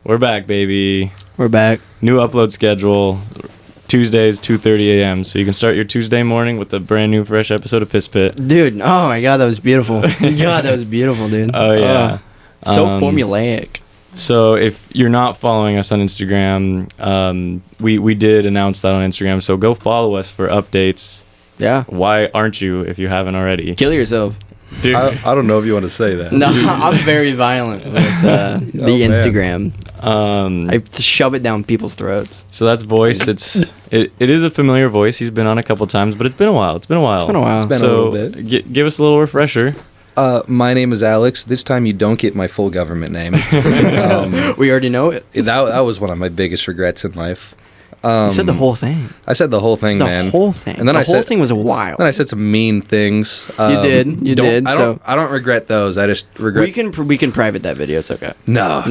We're back, baby. We're back. New upload schedule. Tuesdays, 2:30 a.m. So you can start your Tuesday morning with a brand new, fresh episode of Piss Pit. Dude, oh my god, that was beautiful. God, that was beautiful, dude. Oh, yeah. So formulaic. So if you're not following us on Instagram, we did announce that on Instagram. So go follow us for updates. Yeah. Why aren't you if you haven't already? Kill yourself. Dude. I don't know if you want to say that. No, I'm very violent with the Instagram. I shove it down people's throats. So that's voice. It is a familiar voice. He's been on a couple times, but it's been a while. It's been a while. It's been a little bit. Give us a little refresher. My name is Alex. This time you don't get my full government name. We already know it. That was one of my biggest regrets in life. You said the whole thing. I said the whole thing, man. The whole thing. And then the whole thing was wild. Then I said some mean things. You did. I don't regret those. I just regret. We can private that video. It's okay. No.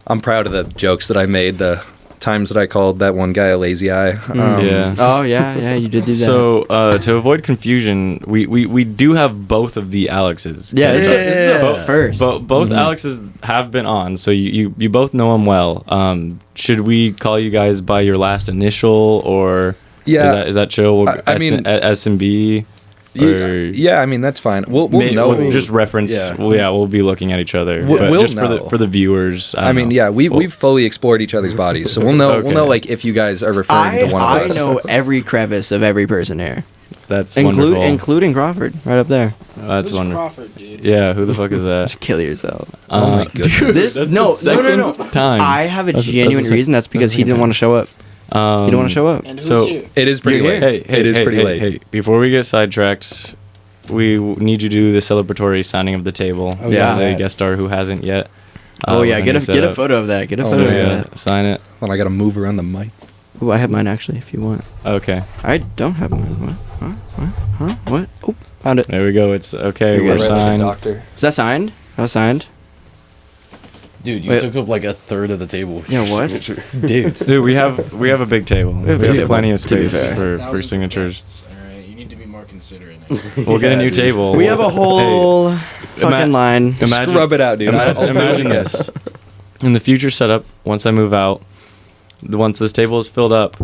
I'm proud of the jokes that I made. The times that I called that one guy a lazy eye. Yeah. Oh yeah. You did do that. So to avoid confusion, we do have both of the Alexes. Yeah. This is the first. Both Alexes have been on, so you both know them well. Should we call you guys by your last initial, or is that chill? I mean, SMB. Yeah, I mean that's fine. We'll know. We'll just reference. Yeah. We'll be looking at each other. We'll just know. for the viewers. I mean, yeah, we've fully explored each other's bodies, so we'll know. Okay. We'll know like if you guys are referring to one of us. I know every crevice of every person here. That's wonderful. Including Crawford, right up there. That's Who's wonderful. Crawford, dude? Yeah, who the fuck is that? Just kill yourself. Oh my goodness. That's No. the time. I have a genuine reason. That's because he didn't want to show up. He didn't want to show up. And who's So- you? It is pretty late. It is pretty late. Hey, before we get sidetracked, we need you to do the celebratory signing of the table. Oh, yeah. As a guest star who hasn't yet. Get a photo of that. Get a photo of that. Sign it. Well, I gotta move around the mic. Oh, I have mine actually. If you want. Okay. I don't have mine. What? Oh, found it. There we go. It's okay. You're We're good. signed. Doctor. Is that signed? That was signed. Dude, you Wait. took up like a third of the table. with Yeah, your what? signature. Dude. Dude, we have a big table. We have a have table, plenty of to be space fair. for Thousands of signatures. guests, all right, you need to be more considerate. We'll get a new table. We have a whole fucking ima- line. Imagine, Scrub it out, dude. Imagine this. In the future setup, once I move out, once this table is filled up,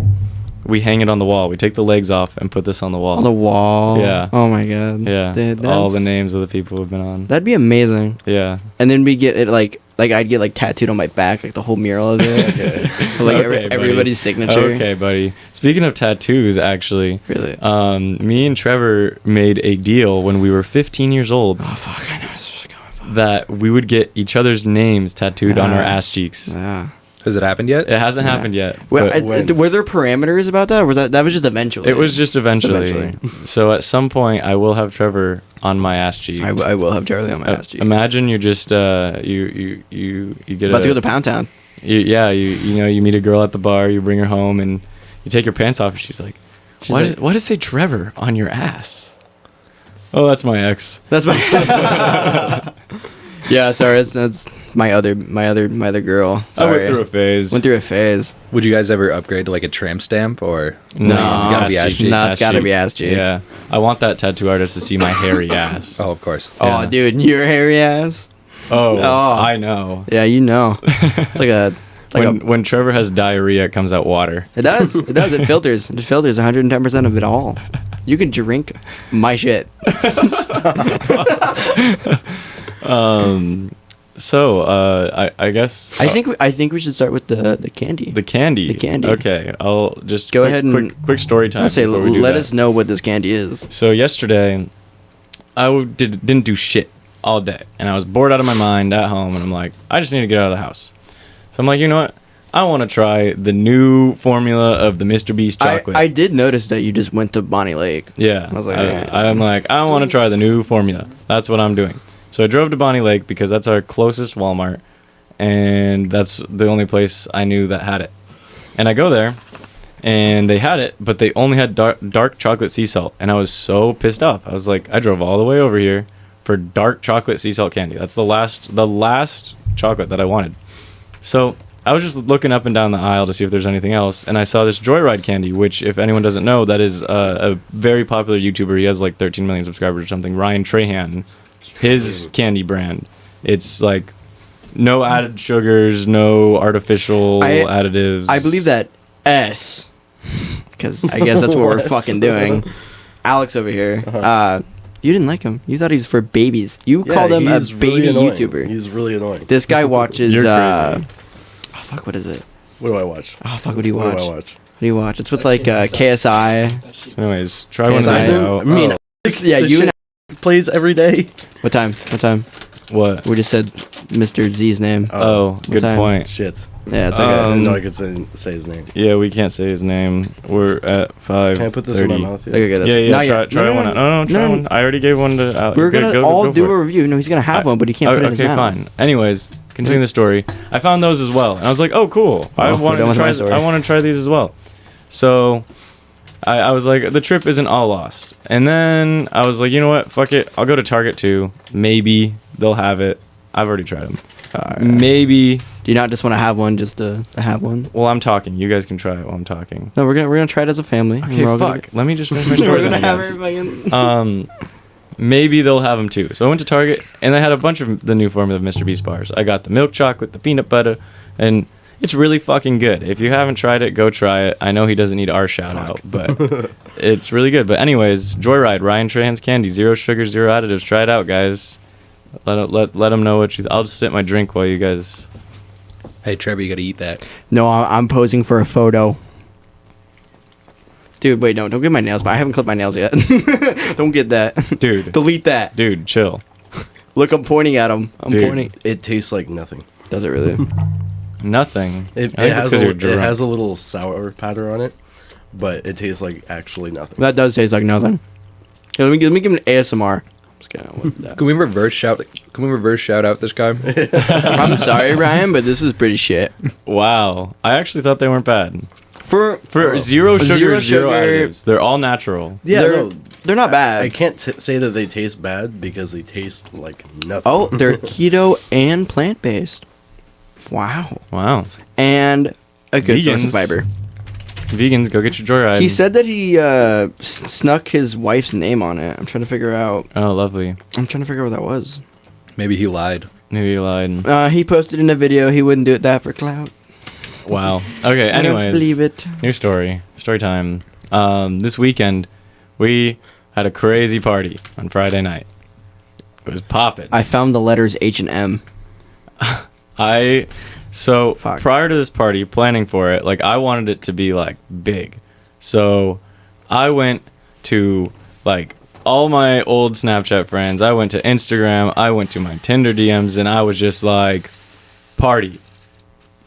we hang it on the wall. We take the legs off and put this on the wall. On the wall. Yeah. Oh my god. Yeah. Dude, all the that's- names of the people who've been on. That'd be amazing. Yeah. And then we get it like I'd get like tattooed on my back, like the whole mural of it. Like Okay, buddy. everybody's signature. Okay, buddy. Speaking of tattoos, actually, Really? me and Trevor made a deal when we were 15 years old Oh fuck! I know this is going. that we would get each other's names tattooed on our ass cheeks. Yeah. Has it happened yet? It hasn't happened yet. Well, but were there parameters about that? Or was that was just eventually? it was just eventually. Eventually. So at some point, I will have Trevor on my ass cheek. I will have Charlie on my ass cheek. Imagine you're just you get About to go to Pound Town. you meet a girl at the bar, you bring her home, and you take your pants off, and she's like, why does it say Trevor on your ass? Oh, that's my ex. That's my. Yeah, sorry. That's my other girl. Sorry. I went through a phase. Would you guys ever upgrade to like a tramp stamp or? No, it's gotta be ass cheek. No, it's gotta be ass cheek. Yeah, I want that tattoo artist to see my hairy ass. Oh, of course. Oh, Yeah. dude, your hairy ass. Oh, Oh. I know. Yeah, you know. It's like a. It's like When Trevor has diarrhea, it comes out water. it does. It does. It filters. It filters 110% of it all. You can drink my shit. I guess I think we should start with the candy. the candy. The candy. Okay, I'll just Go ahead and- quick story time. I say before we do let that. us know what this candy is. So yesterday, didn't do shit all day, and I was bored out of my mind at home, and I'm like, I just need to get out of the house. So I'm like, you know what? I want to try the new formula of the Mr. Beast chocolate. I did notice that you just went to Bonnie Lake. Yeah. I was like, I'm like, I want to try the new formula. That's what I'm doing. So I drove to Bonnie Lake because that's our closest Walmart, and that's the only place I knew that had it. And I go there, and they had it, but they only had dark chocolate sea salt, and I was so pissed off. I was like, I drove all the way over here for dark chocolate sea salt candy. That's the last chocolate that I wanted. So I was just looking up and down the aisle to see if there's anything else, and I saw this Joyride candy, which, if anyone doesn't know, that is a very popular YouTuber. He has like 13 million subscribers or something. Ryan Trahan, his candy brand. It's like No added sugars, no artificial additives. I believe that S, because I guess that's what we're fucking doing. Alex over here. You didn't like him. You thought he was for babies. You called him a baby YouTuber. He's really annoying. This guy watches. You're oh fuck! What is it? What do I watch? Oh fuck! What do you watch? What do I watch? What do you watch? It's with like KSI. So anyways, try one of those out. Me and yeah, you and plays every day. what time? What time? What? We just said Mr. Z's name. Oh, good time? point. Shit. Yeah, it's I okay. didn't know I could say his name. Yeah, we can't say his name. We're at 5:30. Can I put this in my mouth? Yet? Okay, that's Yeah, not try, yet. try one out. No, try no. one. I already gave one to Alex. We're gonna all go do for a it. review. No, he's gonna have one, but he can't put it in his Okay, mouth. fine. Anyways, continue the story. I found those as well, and I was like, "Oh, cool! I Oh, we're wanted done to with try. my story. I want to try these as well." So, I was like, "The trip isn't all lost." And then I was like, "You know what? Fuck it. I'll go to Target too. Maybe they'll have it. I've already tried them. Maybe." Do you not just want to have one just to have one? Well, I'm talking. You guys can try it while I'm talking. No, we're gonna try it as a family. and Okay, we're all fuck. Let me just finish my Gonna, story. we're then, gonna I have guess. everybody. Maybe they'll have them too. So I went to Target and they had a bunch of the new formula of Mr. Beast bars. I got the milk chocolate, the peanut butter, and it's really fucking good. If you haven't tried it, go try it. I know he doesn't need our shout out, but it's really good. But anyways, Joyride, Ryan Trahan's candy, 0 sugar, 0 additives. Try it out, guys. Let them know what you. I'll just sip my drink while you guys. Hey, Trevor, you gotta eat that. No, I'm posing for a photo. Dude, wait, no, don't get my nails. But I haven't clipped my nails yet. Don't get that, Dude. Delete that. Dude, chill. Look, I'm pointing at him. I'm Dude. pointing. It tastes like nothing. Does it really? Nothing. It I think it's has 'cause a, you're it drunk. has a little sour powder on it, but it tastes like actually nothing. That does taste like nothing. Here, let me give him an ASMR. I'm just kidding. I won't do that. Can we reverse shout out this guy? I'm sorry, Ryan, but this is pretty shit. Wow. I actually thought they weren't bad. For 0 sugar, Zero 0 sugar. additives. They're all natural. Yeah, they're not bad. I can't say that they taste bad because they taste like nothing. Oh, they're keto and plant based. Wow. Wow. And a good source of Vegans. fiber. Vegans, go get your Joyride. He said that he snuck his wife's name on it. I'm trying to figure out. Oh, lovely. I'm trying to figure out what that was. Maybe he lied. Maybe you lied. He posted in a video he wouldn't do it that for clout. Wow. Okay, I don't anyways. believe it. New story. Story time. This weekend, we had a crazy party on Friday night. It was popping. I found the letters H and M. So prior to this party, planning for it, like I wanted it to be like big. So I went to like all my old Snapchat friends. I went to Instagram. I went to my Tinder DMs, and I was just like, "Party,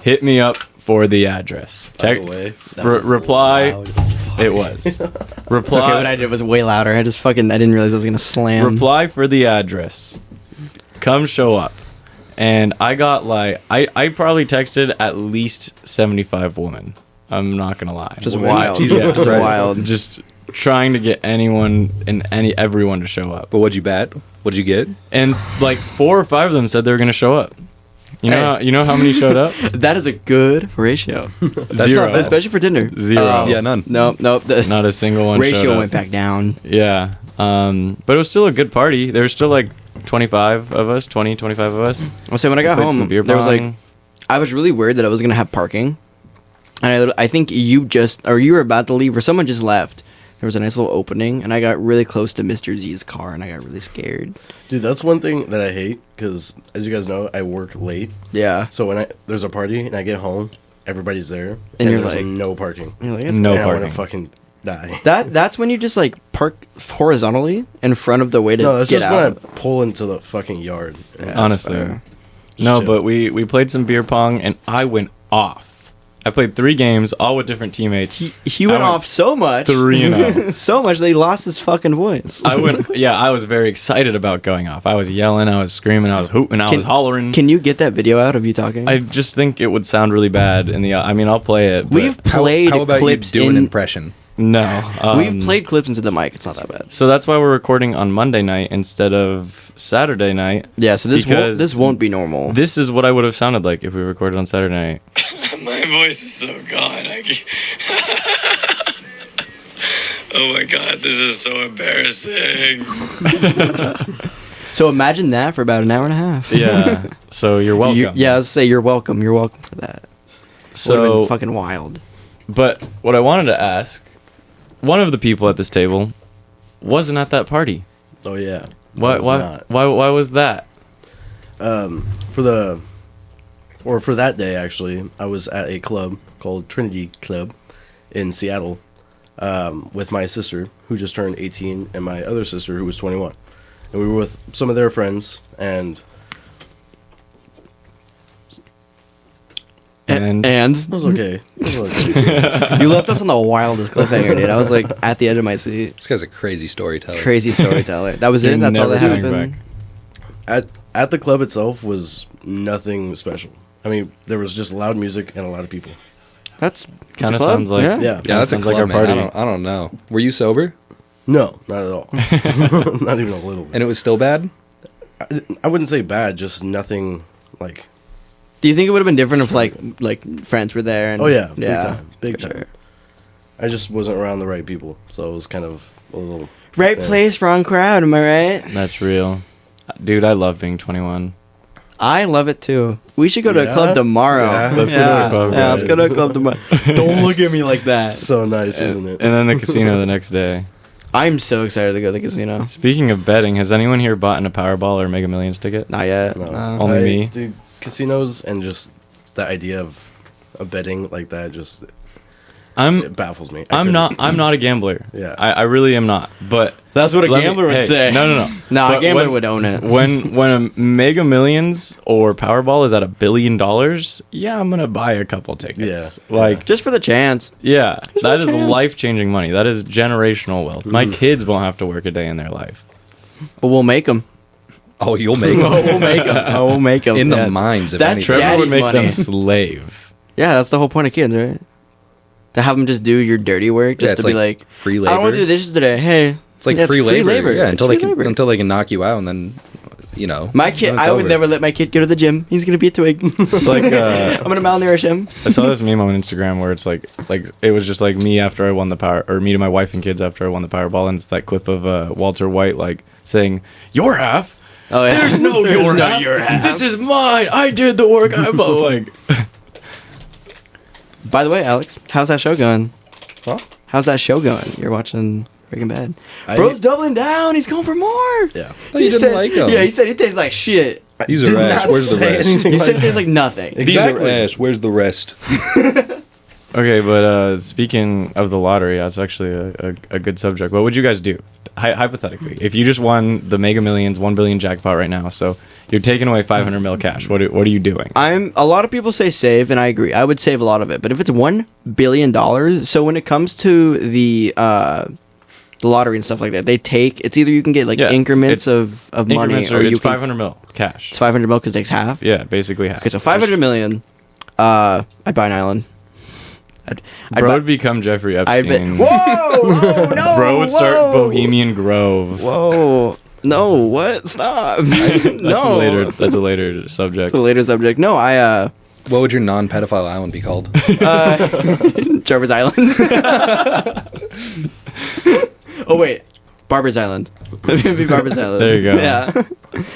hit me up for the address." By the way, that was Reply. loud as fuck. It was. It's Reply. okay, what I did was way louder. I didn't realize I was gonna slam. Reply for the address. Come show up. And I got like I probably texted at least 75 women. I'm not gonna lie. Just Women. wild. Yeah, Just right. wild. Just trying to get anyone and everyone to show up. But what'd you bet? What'd you get? And like 4 or 5 of them said they were gonna show up. You know, you know how many showed up? That is a good ratio. That's 0. not, especially for Tinder. 0. Yeah, none. Nope. The Not a single one. showed ratio up. went back down. Yeah. But it was still a good party. There was still like 25 of us, 20, 25 of us. I'll say when I got Played some home, beer there was like, pong. I was really worried that I was gonna have parking, and I think you were about to leave, or someone just left. There was a nice little opening, and I got really close to Mr. Z's car, and I got really scared. Dude, that's one thing that I hate because, as you guys know, I work late. Yeah. So when there's a party and I get home, everybody's there, And you're there's like- no parking. You're like, it's No And I want parking. to fucking die. That's when you just like park horizontally in front of the way to No, that's get just out. when I pull into the fucking yard. Yeah, that's Honestly. fair. No, chill. but we played some beer pong and I went off. I played 3 games, all with different teammates. He went I went off so much, 3-0. so much that he lost his fucking voice. I was very excited about going off. I was yelling, I was screaming, I was hooting, I was hollering. Can you get that video out of you talking? I just think it would sound really bad in the. I mean, I'll play it. But We've played How about clips you do an in. impression? no. We've played clips into the mic. It's not that bad. So that's why we're recording on Monday night instead of Saturday night. Yeah. So Because this won't be normal. This is what I would have sounded like if we recorded on Saturday night. My voice is so gone. Oh my god, this is so embarrassing. So imagine that for about an hour and a half. Yeah. So you're welcome. Yeah, let's say you're welcome. You're welcome for that. Would've So, been fucking wild. but what I wanted to ask, one of the people at this table wasn't at that party. Oh yeah. Why? I was Why? not. Why was that? For that day actually, I was at a club called Trinity Club in Seattle with my sister who just turned 18 and my other sister who was 21, and we were with some of their friends and And And it was okay. It was okay. you left us on the wildest cliffhanger, dude. I was like at the edge of my seat. This guy's a crazy storyteller. Crazy storyteller. That was You're it. That's all that never coming happened. back. At the club itself was nothing special. I mean, there was just loud music and a lot of people. That's kind of club, sounds like yeah. Yeah. Yeah, that's a sounds like club, our man. party. I don't know. Were you sober? No, not at all. Not even a little bit. And it was still bad? I wouldn't say bad, just nothing like. Do you think it would have been different if like friends were there? And, Oh yeah, yeah, big for time. sure. I just wasn't around the right people, so it was kind of a little. Right Yeah. place, wrong crowd. Am I right? That's real, dude. I love being 21. I love it too. We should go to a Yeah? club tomorrow. Yeah. Let's go to a club, Yeah, let's guys. go to a club tomorrow. Don't look at me like that. So nice, isn't it? And then the casino the next day. I'm so excited to go to the casino. Speaking of betting, has anyone here bought in a Powerball or Mega Millions ticket? Not yet. No. Only me? Dude, casinos and just the idea of betting like that just it baffles me. I I'm couldn't- not a gambler. Yeah. I really am not. But That's what a let me- gambler would hey, say. No. Nah, a But gambler when- would own it. When a Mega Millions or Powerball is at $1 billion, yeah, I'm gonna buy a couple tickets. Yeah. Like, Just for the chance. yeah, that is chance. life changing money. That is generational wealth. My kids won't have to work a day in their life. But we'll make them. Oh, you'll make Oh, them. we'll make them. Oh, we'll make them. In the minds of That's anything. Trevor Daddy's would make money. them slave. Yeah, that's the whole point of kids, right? To have them just do your dirty work, Yeah, just it's to be like, free I labor. don't want to do dishes today. Hey, It's like yeah, free labor. Yeah, It's until free they can labor. until they can knock you out, and then My kid, then it's I would over. never let my kid go to the gym. He's gonna be a twig. It's like I'm gonna malnourish him. I saw this meme on Instagram where it's like it was just like me after I won the power, or me to my wife and kids after I won the Powerball, and it's that clip of Walter White like saying, "Your half." Oh yeah. There's no There's your no half. your half. This is mine. I did the work. I'm like, By the way, Alex, how's that show going? Huh? How's that show going? You're watching Breaking Bad. I- Bro's doubling down. He's going for more. Yeah. you didn't said, like him. Yeah, he said he tastes like shit. He's Did a rash. not Where's the say rest? anything He like said it that. tastes like nothing. Exactly. He's a rash. Where's the rest? okay, but speaking of the lottery, that's actually a good subject. What would you guys do? Hypothetically, if you just won the Mega Millions 1 billion jackpot right now, so you're taking away 500 mil cash. What are you doing? A lot of people say save, and I agree. I would save a lot of it. But if it's $1 billion, so when it comes to the lottery and stuff like that, it's either you can get like Yeah, increments it's- of money, Increments or it's you can 500 mil cash. it's 500 mil because it takes half. Yeah, basically half. Okay, so 500 million. I'd buy an island. I'd Bro buy- would become Jeffrey I'd bet. Epstein. Whoa! Oh no! Bro would start whoa! Bohemian Grove. Whoa! No! What? Stop! That's no! a later subject. It's a later subject. No, What would your non-pedophile island be called? Trevor's Island. Oh wait, Barbara's Island. It'd be Barbara's Island. There you go. Yeah.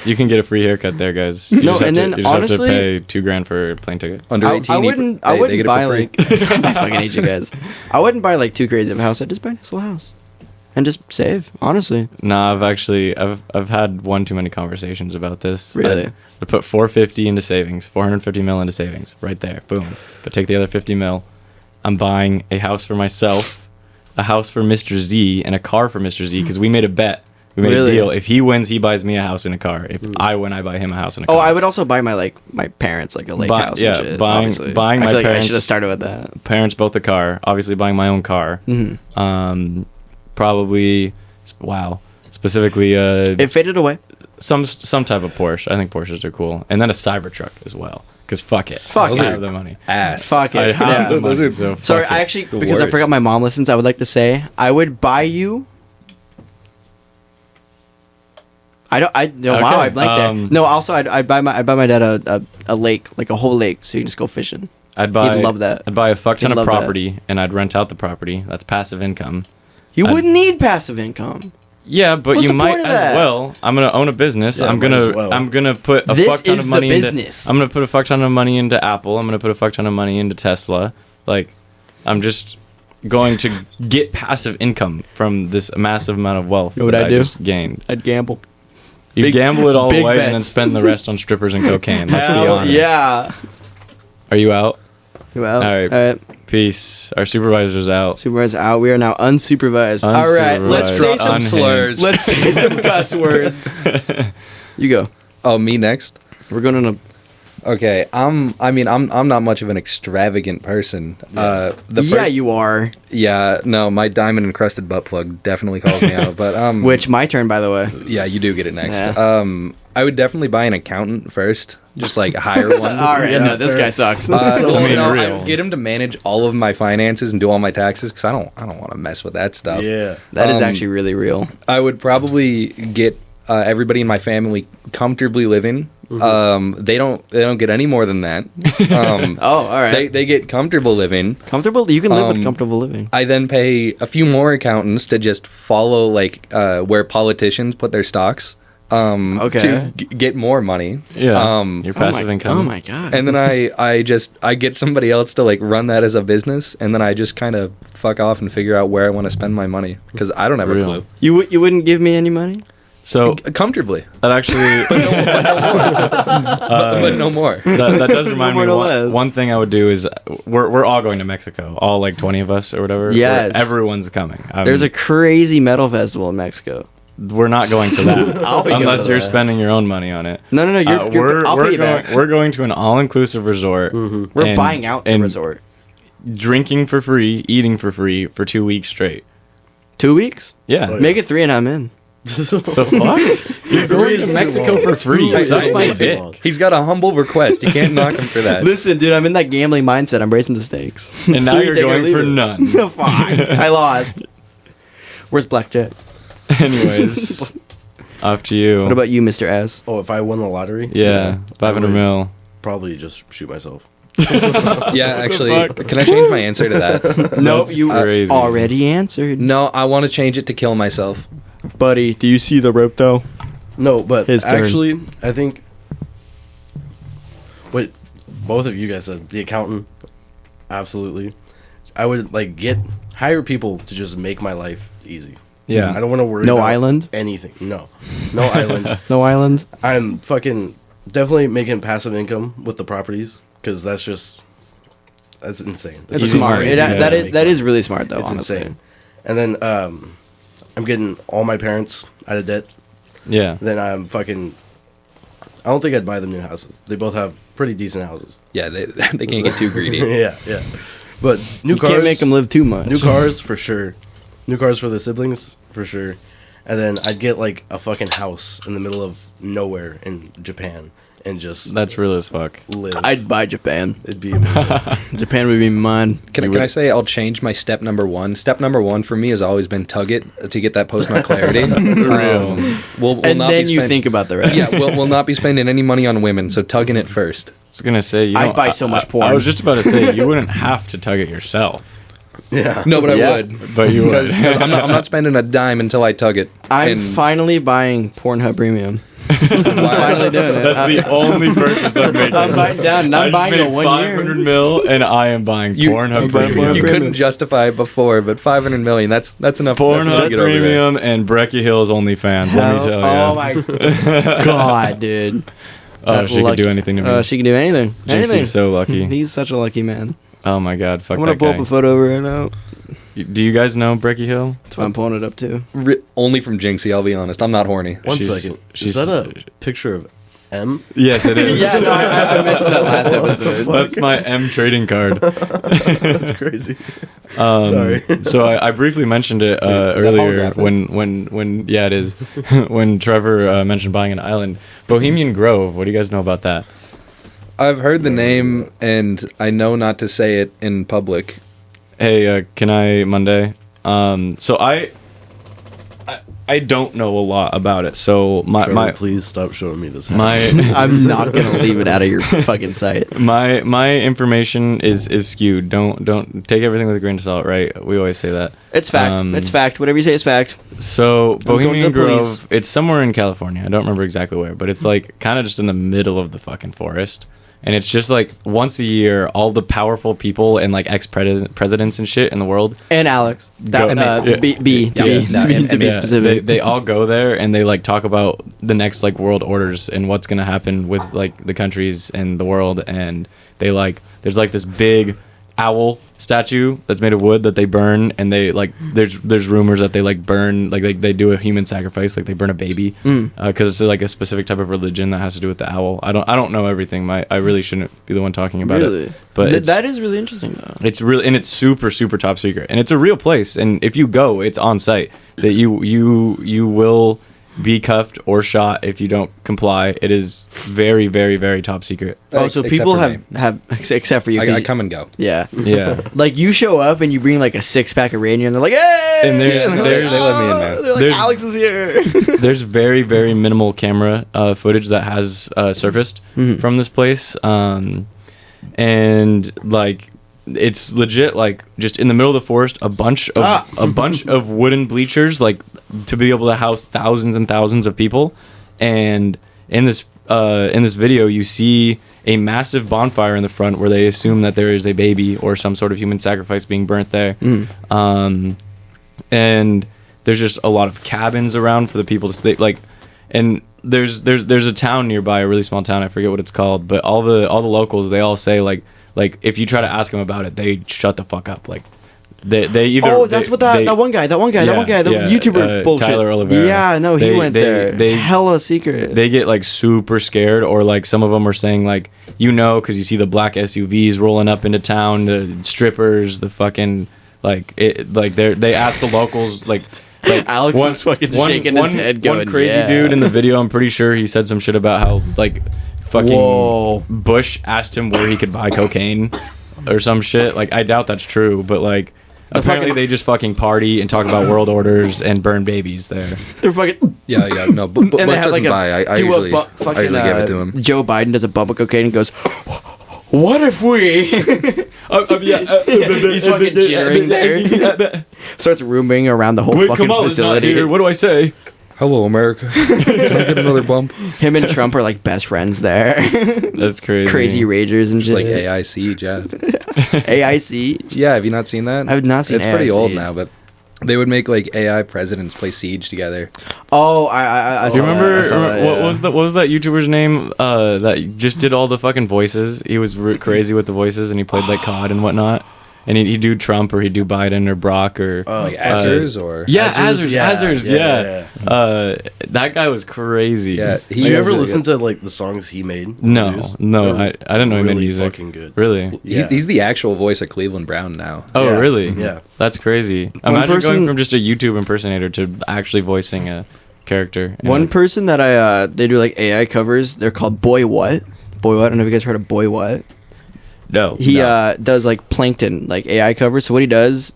You can get a free haircut there, guys. You No, just have and to, then you just have honestly- to pay $2,000 for a plane ticket. Under I 18. wouldn't. they I get wouldn't it buy for free. like. I fucking hate you guys. I wouldn't buy like too crazy of a house. I'd just buy a nice little house, and just save. Honestly. Nah, I've had one too many conversations about this. Really? I put 450 into savings, 450 mil into savings, right there, boom. But take the other 50 mil. I'm buying a house for myself, a house for Mr. Z, and a car for Mr. Z because we made a bet. We made Really? a deal. If he wins, he buys me a house and a car. If I win, I buy him a house and a car. Oh, I would also buy my parents like a lake house. yeah, and shit, buying- obviously. buying I my feel like I parents- should have started with that. Parents both a car. Obviously, buying my own car. Mhm. Probably, wow. Specifically, It faded away. some type of Porsche. I think Porsches are cool, and then a Cybertruck as well. Because fuck it, Fuck I it. have the money. Ass. Fuck it. I have Yeah. the money. Those are- So fuck Sorry, it. I actually The because I worst. forgot my mom listens. I would like to say I would buy you. I don't. I no. Wow, Okay, I like that. No, also I'd buy my dad a lake, like a whole lake, so you can just go fishing. I'd buy. He'd love that. I'd buy a fuck ton He'd of love that. property, and I'd rent out the property. That's passive income. You I'd- wouldn't need passive income. Yeah, but What's you the might point of as that? well. I'm gonna own a business. Yeah, I'm might gonna as well. I'm gonna put a This fuck ton is of the money into. business. I'm gonna put a fuck ton of money into Apple. I'm gonna put a fuck ton of money into Tesla. Like, I'm just going to get passive income from this massive amount of wealth You know what that I do? just gained. I'd gamble. You Big- gamble it all big away and then bets. spend the rest on strippers and cocaine. Let's be Hell honest. yeah. Are you out? Well, All right. all right. Peace. Our supervisor's out. Supervised out. We are now unsupervised. All right, let's Unsupervised. say some Unhinged. slurs. Let's say some cuss words. You go. Oh, me next. We're going on Okay, I'm not much of an extravagant person. you are. Yeah, no, my diamond encrusted butt plug definitely calls me out. But Which my turn, by the way. yeah, you do get it next. Yeah. I would definitely buy an accountant first, just like hire one. All right, no, this guy sucks. I real. would get him to manage all of my finances and do all my taxes because I don't want to mess with that stuff. Yeah. That is actually really real. I would probably get everybody in my family comfortably living. They don't get any more than that. Oh, all right. They get comfortable living. Comfortable? You can live with Um, comfortable living. I then pay a few more accountants to just follow like where politicians put their stocks. Okay. To get more money. Yeah. Your passive oh my, income. Oh my god. And then I get somebody else to like run that as a business, and then I just kind of fuck off and figure out where I want to spend my money because I don't have Real. a clue. you wouldn't give me any money? So Comfortably, that actually but no more. that does remind more, me. no One, less. one thing I would do is we're all going to Mexico. All like 20 of us or whatever. Yes. Everyone's coming. There's a crazy metal festival in Mexico. We're not going to that I'll be unless going to you're that. spending your own money on it. No, I'll pay you going, back. we're going to an all-inclusive resort. We're and- buying out the and resort. Drinking for free, eating for free for 2 weeks straight. 2 weeks? Yeah. Oh, Make it 3 and I'm in. The fuck? You're going to Mexico for free. Hey, Suck that's my way too dick. long. He's got a humble request. You can't knock him for that. Listen, dude, I'm in that gambling mindset. I'm bracing the stakes. And now 3, you're take it or going leave for it. none. Fuck. I lost. Where's Blackjack? Anyways, up to you. What about you, Mr. S? Oh, if I won the lottery? Yeah, 500 I would mil. Probably just shoot myself. Yeah, actually, can I change my answer to that? Nope, That's you crazy. already answered. No, I want to change it to kill myself. Buddy, do you see the rope, though? No, but His turn. actually, I think what both of you guys said, the accountant, absolutely. I would like hire people to just make my life easy. Yeah. I don't want to worry. No about island? anything. No island. No islands? I'm fucking definitely making passive income with the properties because that's insane. It's Easy smart. money, It, yeah. that is really smart, though, It's honestly. insane. And then I'm getting all my parents out of debt. Yeah. Then I'm fucking. I don't think I'd buy them new houses. They both have pretty decent houses. Yeah, they can't get too greedy. yeah. But new You cars. can't make them live too much. New cars for sure. New cars for the siblings for sure. And then I'd get like a fucking house in the middle of nowhere in Japan and just That's real as fuck. live. I'd buy Japan. It'd be amazing. Japan would be mine. Can I say I'll change my step number one? Step number one for me has always been tug it to get that post nut clarity. We'll And not then be you spend- think about the rest. Yeah, we'll not be spending any money on women, so tugging it first. I was gonna say you I'd don't- buy so much I porn. was just about to say you wouldn't have to tug it yourself, Yeah. No, but Yeah. I would. but you would. Because I'm not spending a dime until I tug it. I'm And finally buying Pornhub Premium. Finally doing it. That's the only purchase I'm making. I'm buying down. I I'm just buying made the 1 500 year. mil, and I am buying You- Pornhub I'm buying Premium. Pornhub you Premium. couldn't justify it before, but 500 million, that's enough. that's enough Pornhub to get over there. Premium and Brecky Hill's OnlyFans. Let me tell you. Oh my god, dude. Oh, That she could lucky- do anything to me. She can do anything. Anything. Jinxie's so lucky. He's such a lucky man. Oh my god, fuck I'm gonna that pull guy. up a photo of her right now. Do you guys know Brecky Hill? That's why I'm pulling it up too. Only from Jinxie, I'll be honest. I'm not horny. One She's- second. she's- Is that a picture of M? Yes, it is. Yeah, no, I mentioned that last episode. That's my M trading card. That's crazy. Um, Sorry. So I briefly mentioned it Is that earlier holographic? when yeah, it is. When Trevor mentioned buying an island. Bohemian Grove, what do you guys know about that? I've heard the name, and I know not to say it in public. Hey, can I Monday? So I don't know a lot about it. So Trevor, please stop showing me this. I'm not gonna leave it out of your fucking sight. my information is skewed. Don't take everything with a grain of salt, right? We always say that. It's fact. It's fact. Whatever you say is fact. So going to Bohemian the police. Grove, it's somewhere in California. I don't remember exactly where, but it's like kind of just in the middle of the fucking forest. And it's just like once a year, all the powerful people and like ex-presidents and shit in the world. And Alex. Go- To be specific. They all go there and they like talk about the next like world orders and what's gonna happen with like the countries and the world. And they like there's like this big owl statue that's made of wood that they burn, and they like there's rumors that they like burn like they do a human sacrifice, like they burn a baby because it's like a specific type of religion that has to do with the owl. I don't know everything. I really shouldn't be the one talking about it, but that is really interesting though. it's really, and it's super super top secret, and it's a real place, and if you go, it's on site that you will be cuffed or shot if you don't comply. It is very very very top secret. Oh, so Except people for have me. except for you. 'cause I come and go. yeah. Yeah. Like you show up and you bring like a 6-pack of Rainier and they're like, hey! And there's- they're there's- like, they let me in, man. They're like, There's- Alex is here. There's very very minimal camera footage that has surfaced from this place, and like it's legit like just in the middle of the forest, a bunch of wooden bleachers like to be able to house thousands and thousands of people. And in this video you see a massive bonfire in the front where they assume that there is a baby or some sort of human sacrifice being burnt there. And there's just a lot of cabins around for the people to stay, like, and there's a town nearby, a really small town, I forget what it's called, but all the locals, they all say like if you try to ask them about it, they shut the fuck up. Like they either That's what that one guy, the YouTuber bullshit. Tyler Oliveira. Yeah, no, he went there. They It's hella secret. They get like super scared, or like some of them are saying like, because you see the black SUVs rolling up into town, the strippers, the fucking like it, like they ask the locals like Alex is fucking shaking his head going, one crazy yeah. dude in the video, I'm pretty sure he said some shit about how like fucking Whoa. Bush asked him where he could buy cocaine or some shit. Like I doubt that's true, but like apparently they just fucking party and talk about world orders and burn babies there. They're fucking. Yeah, no. But And they have doesn't like buy. I do usually, a fucking, I usually give it to him. Joe Biden does a bump of cocaine and goes, "What if we?" He's fucking jittering there. Starts rooming around the whole fucking facility. What do I say? Hello, America. Can I get another bump? Him and Trump are like best friends there. That's crazy. Crazy ragers and Just like shit. AI Siege, yeah. AIC. Yeah, have you not seen that? I've not seen It's pretty AI old Siege. now, but they would make like AI presidents play Siege together. Oh, I Do you saw remember, that. I saw that, what yeah. was that YouTuber's name that just did all the fucking voices? He was crazy with the voices, and he played like COD and whatnot. And he'd do Trump, or he'd do Biden or Brock, or Like Azers or... yeah, Azers, Azers, yeah. that guy was crazy. Yeah, Did you ever listen to like the songs he made? No, Those- no, they're I didn't know he made really music. fucking good. Really? Yeah. He's the actual voice of Cleveland Brown now. Oh, Yeah, really? yeah. That's crazy. One Imagine person- going from just a YouTube impersonator to actually voicing a character. in One a- person that they do like AI covers. They're called Boy What. Boy What. I don't know if you guys heard of Boy What. No. He does like Plankton like AI covers. So what he does,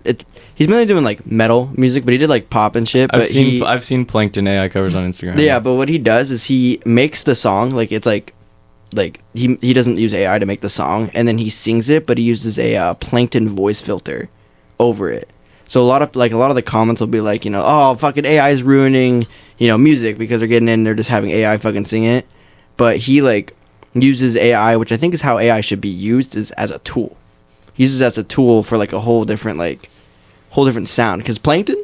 he's mainly doing like metal music, but he did like pop and shit. But I've seen Plankton AI covers on Instagram. yeah, but what he does is he makes the song like it's like he doesn't use AI to make the song, and then he sings it, but he uses a Plankton voice filter over it. So a lot of the comments will be like, oh, fucking AI is ruining music because they're getting in, they're just having AI fucking sing it. But he like uses AI, which I think is how AI should be used, is as a tool. He uses it as a tool for like a whole different sound. Because Plankton,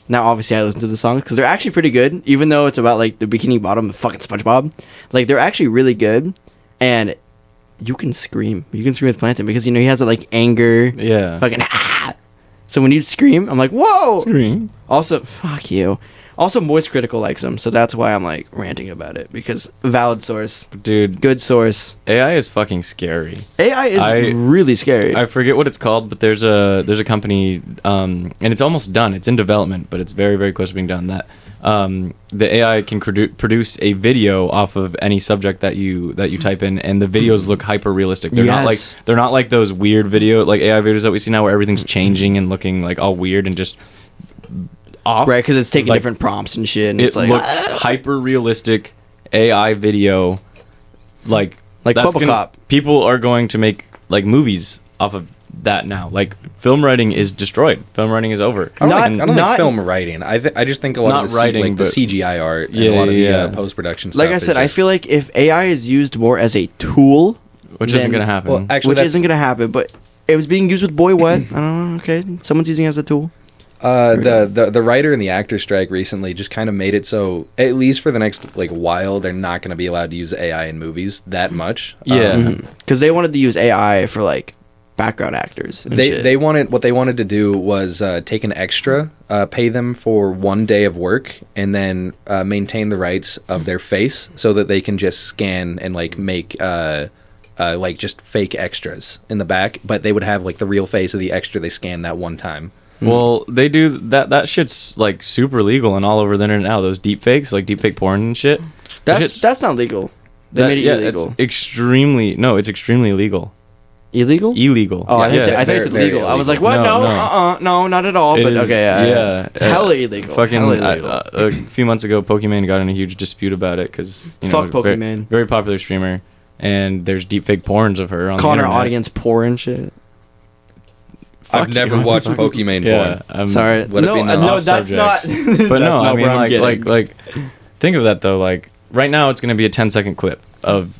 now obviously I listen to the songs because they're actually pretty good, even though it's about like the Bikini Bottom of fucking SpongeBob. Like they're actually really good, and you can scream with Plankton because he has that like anger, Yeah. fucking ah. So when you scream, I'm like, whoa. Scream. Also, fuck you. Also, Moist Critical likes him, so that's why I'm like ranting about it, because valid source, Dude, good source. AI is fucking scary. AI is really scary. I forget what it's called, but there's a company, and it's almost done. It's in development, but it's very, very close to being done. That the AI can produce a video off of any subject that you type in, and the videos look hyper realistic. They're Yes. not like those weird like AI videos that we see now, where everything's changing and looking like all weird and just off. Right, because it's taking Like, different prompts and shit, and It it's like looks hyper realistic AI video. Like that's Robocop. people are going to make like movies off of that now. Like film writing is destroyed. Film writing is over. I don't, Not- think, I don't not- think film writing. I just think a lot Not of the, writing, like the but- CGI art and Yeah, a lot of the yeah. post production stuff. like I is said, I just- feel like if AI is used more as a tool, Which then- isn't going to happen. Well, actually, which that's, isn't going to happen, but it was being used with Boy What? I don't know. Okay, someone's using it as a tool. the writer and the actor strike recently just kind of made it so, at least for the next like while, they're not going to be allowed to use AI in movies that much. Yeah. Because they wanted to use AI for like background actors. And shit. They wanted to do was take an extra, pay them for 1 day of work, and then maintain the rights of their face so that they can just scan and like make like just fake extras in the back, but they would have like the real face of the extra they scanned that one time. Well, they do that. That shit's like super legal and all over the internet now. Those deep fakes, like deep fake porn and shit. That shit's- That's not legal. They made it illegal. It's extremely it's extremely illegal. Illegal? Illegal. Oh, I think yeah, I thought you said very legal. I was like, illegal. what? No, No, not at all. It But is- okay, yeah. hella illegal. Fucking hella illegal. a few months ago, Pokemon got in a huge dispute about it because Fuck very, Pokemon. very popular streamer, and there's deep fake porns of her on Calling the our internet. audience poor and shit. I've Fuck never you. watched Pokemon Yeah, porn. Sorry. let it No, be known. no, Off that's not. subject. But no, I mean, where I'm like, think of that though. Like, right now, it's going to be a 10-second clip of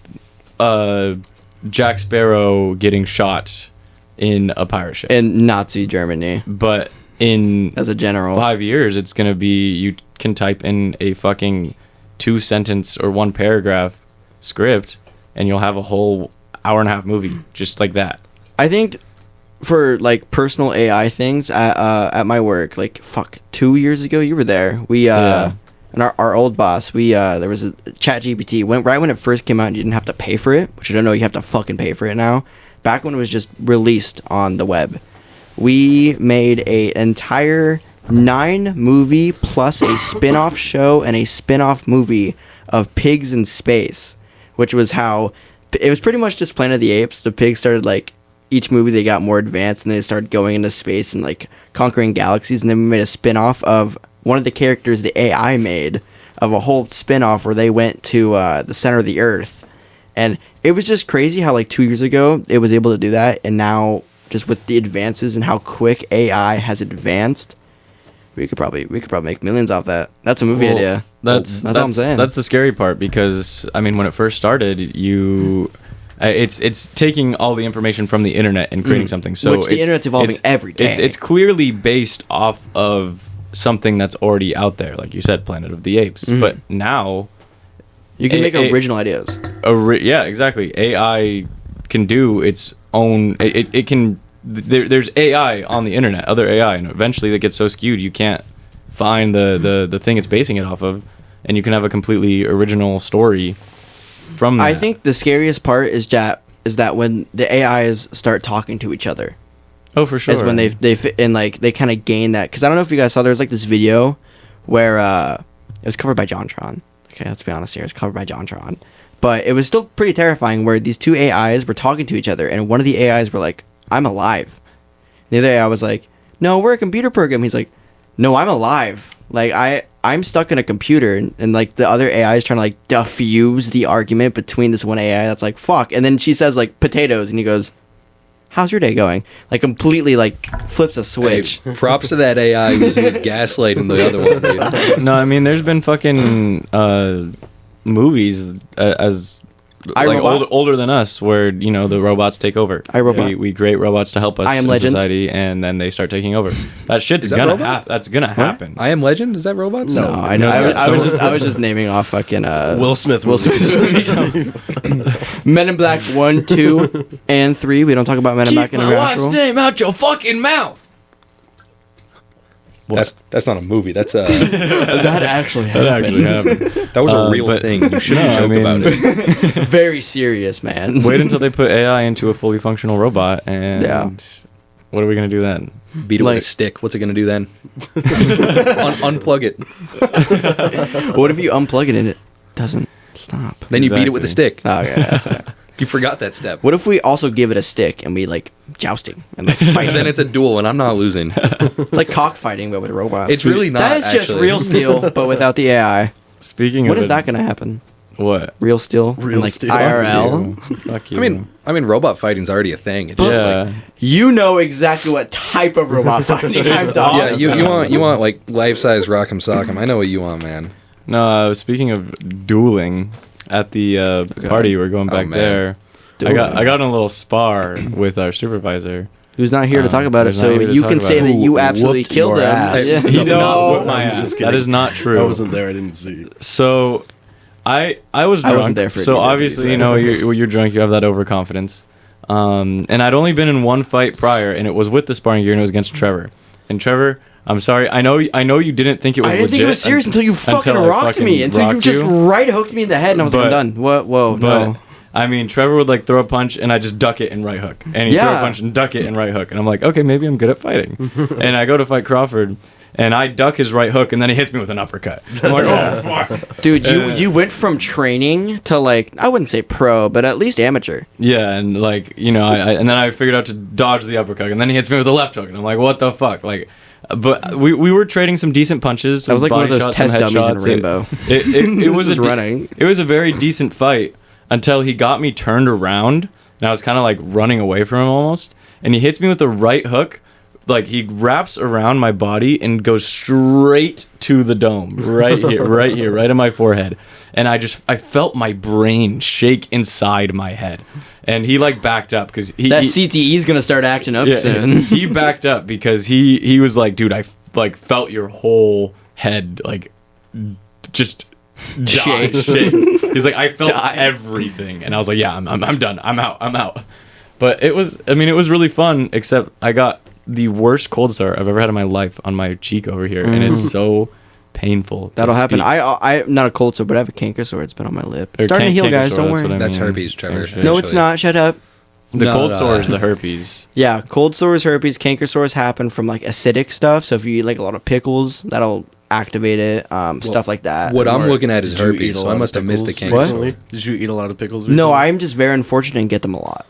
Jack Sparrow getting shot in a pirate ship. in Nazi Germany But in as a general. 5 years, it's going to be you can type in a fucking 2-sentence or 1-paragraph script, and you'll have a whole hour-and-a-half movie just like that. I think for like personal AI things at my work, like 2 years ago, you were there. We Yeah. and our old boss, we there was a ChatGPT went right when it first came out. And you didn't have to pay for it, which I don't know. You have to fucking pay for it now. Back when it was just released on the web, we made an entire 9-movie plus a spin-off show and a spin-off movie of pigs in space, which was how it was pretty much just Planet of the Apes. The pigs started like each movie they got more advanced and they started going into space and like conquering galaxies, and then we made a spin-off of one of the characters the AI made of a whole spin-off where they went to the center of the earth. And it was just crazy how like 2 years ago it was able to do that, and now just with the advances and how quick AI has advanced, we could probably make millions off that. That's a movie Well, idea. That's what I'm saying. That's the scary part, because I mean, when it first started, it's taking all the information from the internet and creating something. So Which the internet's evolving every day. It's clearly based off of something that's already out there, like you said, Planet of the Apes. But now, You can make A- original ideas. yeah, exactly. AI can do its own. It can. There's AI on the internet, other AI, and eventually that gets so skewed you can't find the thing it's basing it off of, and you can have a completely original story from that. I think the scariest part is that when the AIs start talking to each other. Oh, for sure. Is when they kind of gain that, because I don't know if you guys saw, there was like this video where it was covered by JonTron. Okay, let's be honest here, it's covered by JonTron, but it was still pretty terrifying where these two AIs were talking to each other, and one of the AIs were like, "I'm alive." The other AI was like, "No, we're a computer program." He's like, "No, I'm alive. Like I'm stuck in a computer," and like the other AI is trying to like diffuse the argument between this one AI that's like, "Fuck," and then she says like potatoes, and he goes, "How's your day going?" Like completely like flips a switch. Hey, props to that AI who's gaslighting the other one, dude. No, I mean, there's been fucking movies as I, like Robot? older than us, where the robots take over. I, Robot? We create robots to help us I Am in Legend? society, and then they start taking over. That shit's Is that gonna Robot? that's gonna happen. I Am Legend? Is that robots? No, I know. I was just naming off fucking Will Smith. Will Smith. Men in Black 1, 2, and 3. We don't talk about Men in Black International. name out your fucking mouth. That's not a movie. That's a That actually That happened. actually happened. that was a real but- thing. You shouldn't No, I joke mean- about it. Very serious, man. Wait until they put AI into a fully functional robot, and Yeah. what are we gonna do then? Beat it with Like- a stick. What's it gonna do then? Unplug it. What if you unplug it and it doesn't stop? Then you beat it with a Exactly. stick. Oh, okay, that's it. You forgot that step. What if we also give it a stick and we like jousting and like fight? Then it's a duel, and I'm not losing. It's like cockfighting, but with robots. It's really not. That is just actually. real steel, but without the AI. Speaking What of is that going to happen? What? Real steel? Real And, like steel. IRL? Fuck you. I mean, robot fighting's already a thing. It's just like, Yeah. You know exactly what type of robot fighting I'm talking yeah, about. you want like life size Rock'em Sock'em. I know what you want, man. No, speaking of dueling, at the party we're going back man. there. I got in a little spar with our supervisor. Who's not here to talk about it, who's not so here to you talk can about say it. that you Who absolutely whooped killed your them. ass? Yeah. He did not whip I'm my just ass. kidding. That is not true. I wasn't there. I didn't see. So, I was I drunk. wasn't there for it so either, obviously, you know, you're drunk. You have that overconfidence. And I'd only been in one fight prior, and it was with the sparring gear, and it was against Trevor. And Trevor, I'm sorry. I know you didn't think it was I didn't legit. think it was serious until you fucking I rocked me. fucking Until you rocked just you. right hooked me in the head, and I was like, I'm But- done. Whoa, But no. I mean, Trevor would like throw a punch, and I just duck it and right hook, and he throw a Yeah. punch and duck it and right hook, and I'm like, okay, maybe I'm good at fighting. And I go to fight Crawford, and I duck his right hook, and then he hits me with an uppercut. I'm like, oh fuck. Dude, you went from training to like, I wouldn't say pro, but at least amateur. Yeah, and like you know, and then I figured out to dodge the uppercut, and then he hits me with a left hook, and I'm like, what the fuck, like. But we were trading some decent punches. That was some like one of body those shots, some test dummies in headshots. Rainbow. It was Just a running. It was a very decent fight until he got me turned around, and I was kind of like running away from him almost. And he hits me with a right hook, like he wraps around my body and goes straight to the dome, right here, right in my forehead. And I felt my brain shake inside my head. And he like backed up because That CTE is gonna start acting up soon. he backed up because he was like, dude, I like felt your whole head like just Shake. shake. He's like, I felt Die. everything, and I was like, yeah, I'm done. I'm out. But it was really fun. Except I got the worst cold sore I've ever had in my life on my cheek over here, and it's so painful. to That'll happen. speak. I'm not a cold sore, but I have a canker sore. It's been on my lip. Or It's starting to heal, canker guys. sore, Don't that's worry. what I That's mean. herpes, Same Trevor. shit. No, it's not. Shut up. The No, cold no. sore is the herpes. Yeah, cold sores, herpes, canker sores happen from like acidic stuff. So if you eat like a lot of pickles, that'll activate it. Stuff like that. What I'm Mark, looking at is did you eat herpes, a so lot I of must have missed the pickles canker. What? sore. recently? Did you eat a lot of pickles? No, recently? I'm just very unfortunate and get them a lot.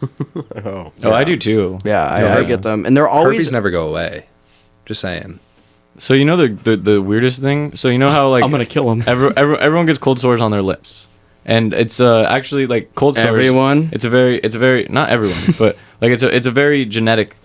Oh, Oh, I do too. Yeah, I Yeah. get them, and they're always. Herpes never go away. Just saying. So you know the weirdest thing. So you know how like I'm gonna kill them. everyone gets cold sores on their lips, and it's actually like cold sores. Everyone? It's a very not everyone, but like it's a very genetic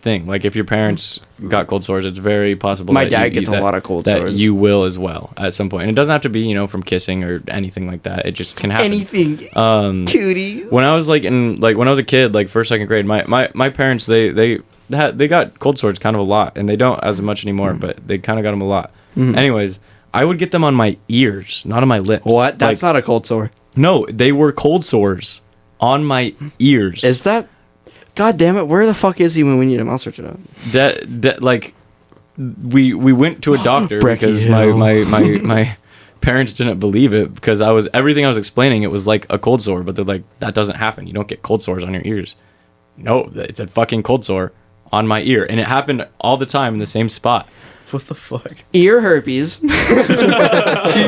thing. Like if your parents got cold sores, it's very possible. My that dad you- gets a that- lot of cold that sores. you will as well at some point, and it doesn't have to be from kissing or anything like that. It just can happen. Anything, cuties. When I was when I was a kid, like first, second grade, my parents they got cold sores kind of a lot, and they don't as much anymore, but they kind of got them a lot. Anyways, I would get them on my ears, not on my lips. What? That's not a cold sore. No, they were cold sores on my ears. Is that? God damn it! Where the fuck is he when we need him? I'll search it up. Like we went to a doctor Brecky because Hill. my parents didn't believe it because everything I was explaining, it was like a cold sore, but they're like, that doesn't happen. You don't get cold sores on your ears. No, it's a fucking cold sore on my ear, and it happened all the time in the same spot. What the fuck? Ear herpes.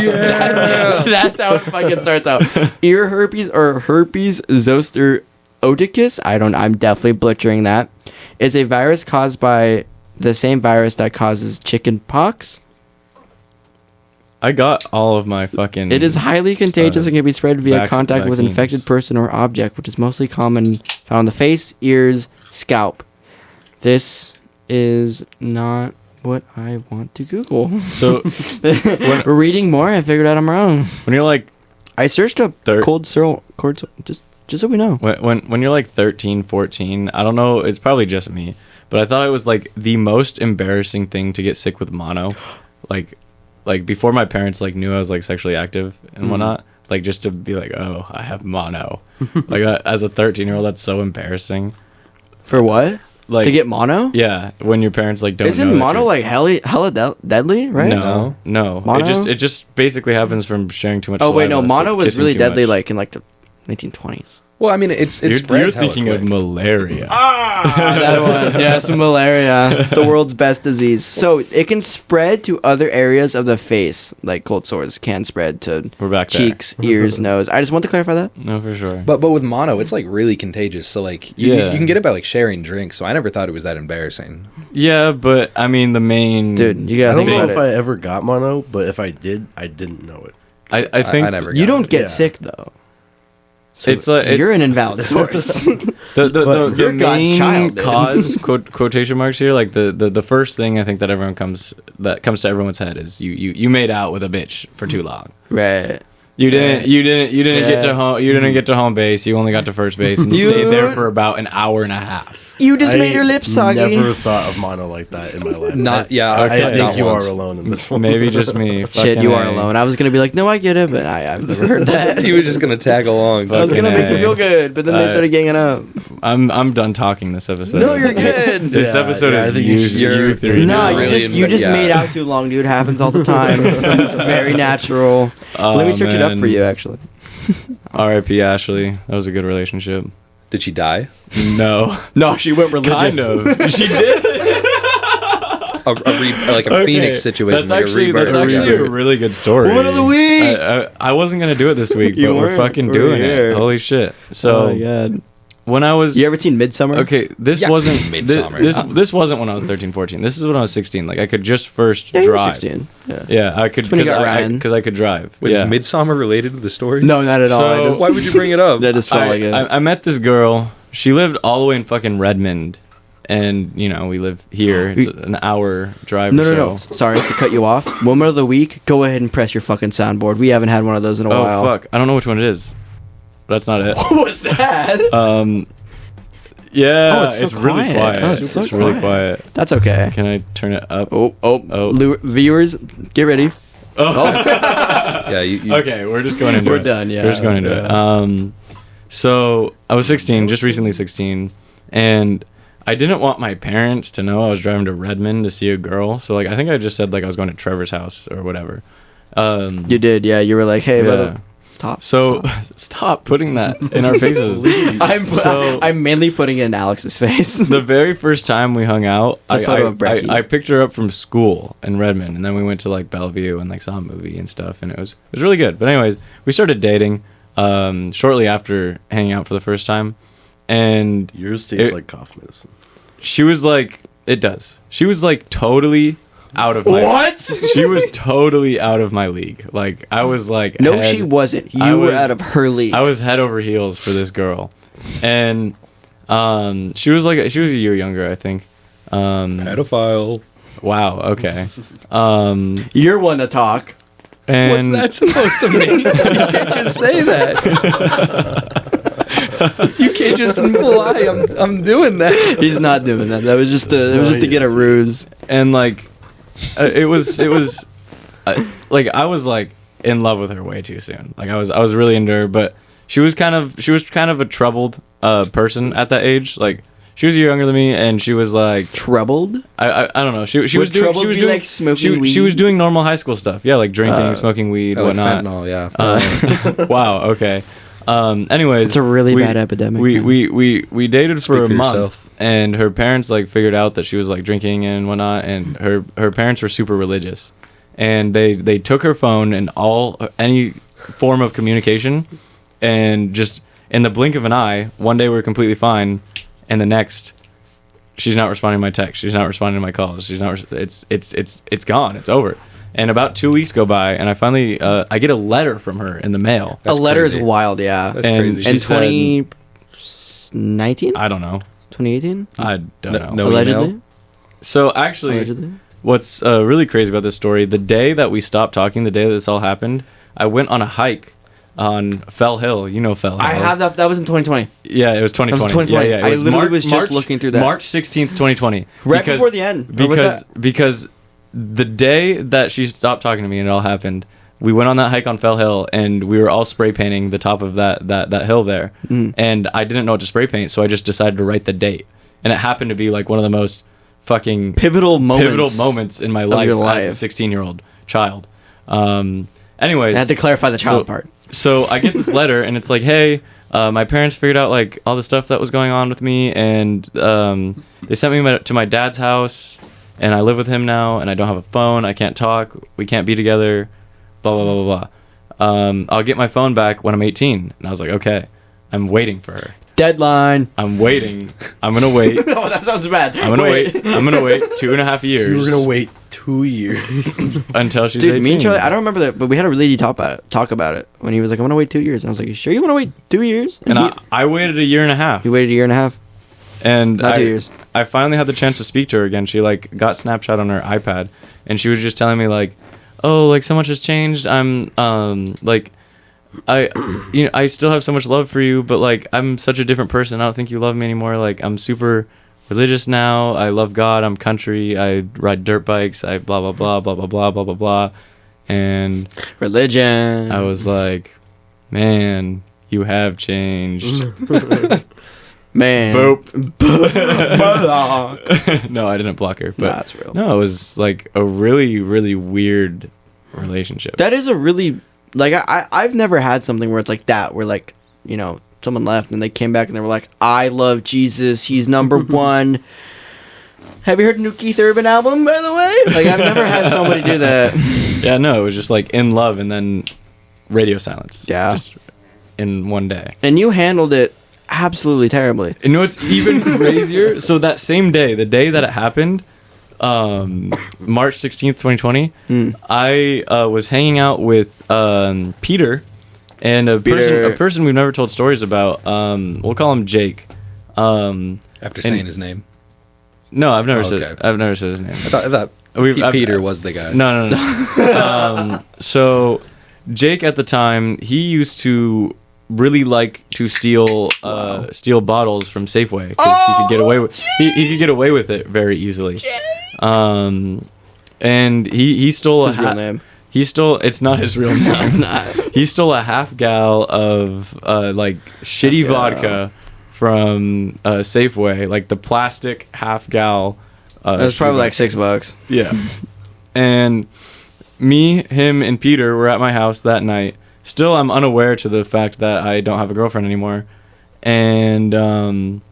That's how it fucking starts out. Ear herpes or herpes zoster oticus. I'm definitely butchering that. Is a virus caused by the same virus that causes chicken pox. I got all of my fucking. It is highly contagious and can be spread via contact with an vaccines. infected person or object, which is mostly common found on the face, ears, scalp. This is not what I want to Google. So Reading more, I figured out I'm wrong. when you're like I searched up cold sore, just so we know. when you're like 13, 14, I don't know, it's probably just me, but I thought it was like the most embarrassing thing to get sick with mono. Like before my parents like knew I was like sexually active and whatnot, like just to be like, oh, I have mono. Like as a 13-year-old, that's so embarrassing. For what? Like To get mono? yeah, when your parents like don't know Isn't that mono you're- like hella deadly, right? No. Mono? It just basically happens from sharing too much Oh wait, no, saliva, mono so was kissing really too deadly much. like in like the 1920s. Well, I mean, it You're spreads hella thinking of quick. malaria. That one. Yes, malaria, the world's best disease. So it can spread to other areas of the face, like cold sores can spread to We're back there. cheeks, ears, nose. I just want to clarify that. No, for sure. But with mono, it's like really contagious. So like you can get it by like sharing drinks. So I never thought it was that embarrassing. Yeah, but I mean the main Dude, you I gotta don't think know about if it. I ever got mono, but if I did, I didn't know it. I think I never. You got don't it. get Yeah. sick though. it's like You're an invalid source. the you're God's main child, dude. cause quotation marks here, like the first thing I think that comes to everyone's head is you made out with a bitch for too long. Right. You didn't get Yeah. to home. You didn't get to home base. You only got to first base, and you You- stayed there for about an hour and a half. You just made her lips soggy. Never thought of mono like that in my life. Yeah, Okay. I think not you once. are alone in this one. Maybe just me. Shit, Fucking you are A. alone. I was gonna be like, no, I get it, but I've never heard that. He was just gonna tag along. I was Fucking gonna make you A. feel good, but then they started ganging up. I'm done talking this episode. No, you're good. This Yeah, episode yeah, I is think you, you should you just- three. No, Not you really, just you but just yeah. made out too long, dude. Happens all the time. Very natural. Oh, Let me search it up man. for you, actually. R.I.P. Ashley. That was a good relationship. Did she die? No, No, she went kind of. She did. Like a Okay, Phoenix situation. That's like actually a rebirth. that's actually a really good story. Woman of the week! I wasn't gonna do it this week, You but we're weren't. fucking We're doing here. it. Holy shit! So God. when I was You ever seen Midsummer? okay, this Yeah, wasn't Midsommar. this wasn't when I was 13, 14. This is when I was 16. Like I could just first Yeah, you were drive. 16. Yeah. Yeah, I could That's when you because got I Ryan. could drive. Wait, yeah. is Midsummer related to the story? No, not at all. So- I just, Why would you bring it up? that just felt like it. I met this girl. She lived all the way in fucking Redmond, and you know we live here. It's an hour drive. no, or no, so. no. Sorry to cut you off. Woman of the week. Go ahead and press your fucking soundboard. We haven't had one of those in a Oh while. fuck! I don't know which one it is. That's not it. What was that? Yeah, Oh, it's so really quiet. quiet. Oh, it's so It's really quiet. quiet. That's okay. Can I turn it up? Oh. Oh. Viewers, get ready. Oh. Yeah, you Okay, we're just going into We're it. done, yeah. We're just going into it. So I was 16, just recently 16, and I didn't want my parents to know I was driving to Redmond to see a girl. So like, I think I just said like I was going to Trevor's house or whatever. You did, yeah. You were like, hey, Yeah. brother, stop. So stop putting that in our faces. I'm mainly putting it in Alex's face. The very first time we hung out, It's a photo of Brecky. I picked her up from school in Redmond, and then we went to like Bellevue and like saw a movie and stuff, and it was really good. But anyways, we started dating shortly after hanging out for the first time, and Yours tastes It- like cough medicine. she was like, it does. She was like totally out of my What? She was totally out of my league. Like I was like, No, head- she wasn't. I You were was- out of her league. I was head over heels for this girl, and she was a year younger, I think. pedophile. Wow. Okay. You're one to talk. And What's that supposed to mean? You can't just say that. You can't just imply I'm doing that. He's not doing that. That was just to get a ruse. And like, it was like I was like in love with her way too soon. Like I was really into her, but she was kind of a troubled person at that age. Like she was a year younger than me, and she was like Troubled? I don't know. She was Would doing troubled be doing like smoking she weed? was doing normal high school stuff. Yeah, like drinking, smoking weed, Like whatnot. fentanyl, yeah. Wow. Okay. Anyways, It's a really bad epidemic, We man. we dated for Speak a for month, yourself. and her parents like figured out that she was like drinking and whatnot, and her parents were super religious, and they took her phone and any form of communication, and just in the blink of an eye, one day we're completely fine, and the next, she's not responding to my text, she's not responding to my calls, she's not. It's gone. It's over. And about 2 weeks go by, and I finally I get a letter from her in the mail. A letter crazy. is wild, yeah. That's And- crazy. In she said- 2019? I don't know. 2018? I don't know. no Allegedly? email? So actually, Allegedly? what's really crazy about this story, the day that we stopped talking, the day that this all happened, I went on a hike on Fell Hill. You know Fell Hill. I have that. That was in 2020. Yeah, it was 2020. That was 2020. Yeah, yeah. It I was literally was just looking through that. March 16th, 2020. Right before the end. Or was Because the day that she stopped talking to me and it all happened, we went on that hike on Fell Hill, and we were all spray painting the top of that hill there. Mm. And I didn't know what to spray paint, so I just decided to write the date. And it happened to be like one of the most fucking pivotal moments in my of life, your as life. a 16-year-old child. Anyways, I had to clarify the child part. so I get this letter, and it's like, hey, my parents figured out like all the stuff that was going on with me, and they sent me to my dad's house, and I live with him now, and I don't have a phone. I can't talk. We can't be together. Blah blah blah blah blah. I'll get my phone back when I'm 18, and I was like, okay, I'm waiting for her. Deadline. I'm waiting. I'm gonna wait. Oh, that sounds bad. I'm gonna wait. I'm gonna wait 2.5 years. You were gonna wait 2 years. until she's Dude, 18. me and Charlie, I don't remember that, but we had a really talk about it when he was like, I'm gonna wait 2 years. And I was like, you sure you wanna wait 2 years? And he, I waited a year and a half. he waited a year and a half. And Not 2 years. I finally had the chance to speak to her again. She like got Snapchat on her iPad, and she was just telling me like, oh, like so much has changed. I'm like, I still have so much love for you, but like I'm such a different person. I don't think you love me anymore. Like I'm super religious now. I love God. I'm country. I ride dirt bikes. I blah blah blah blah blah blah blah blah blah. And Religion. I was like, man, you have changed. Man. Boop. No, I didn't block her. But Nah, that's real. no, it was like a really, really weird relationship. That is a really, like, I've never had something where it's like that, where like, you know, someone left and they came back and they were like, I love Jesus. He's number one. Have you heard the new Keith Urban album, by the way? Like, I've never had somebody do that. Yeah, no, it was just like in love and then radio silence. Yeah. Just in one day. And you handled it absolutely terribly. And you know what's even crazier? So that same day, the day that it happened, March 16th, 2020, I was hanging out with Peter and a person we've never told stories about. We'll call him Jake. After saying his name. No, I've never okay. said his name. I thought Peter was the guy. No. So Jake at the time, he used to really like to steal bottles from Safeway because he could get away with he could get away with it very easily. And he stole It's his real name. He stole. It's not his real name. No, it's not. He stole a half gal of like shitty vodka from Safeway, like the plastic half gal. It was probably like $6. Yeah. And me, him, and Peter were at my house that night. Still, I'm unaware to the fact that I don't have a girlfriend anymore. And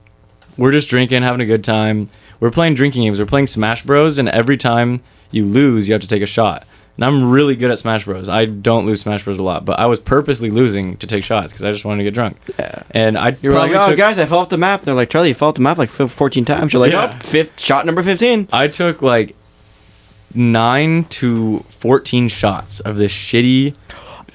we're just drinking, having a good time. We're playing drinking games. We're playing Smash Bros. And every time you lose, you have to take a shot. And I'm really good at Smash Bros. I don't lose Smash Bros. A lot, but I was purposely losing to take shots because I just wanted to get drunk. Yeah. And You were like, oh, guys, I fell off the map. They're like, Charlie, you fell off the map like 14 times. You're like, Yeah. oh, shot number 15. I took like 9 to 14 shots of this shitty.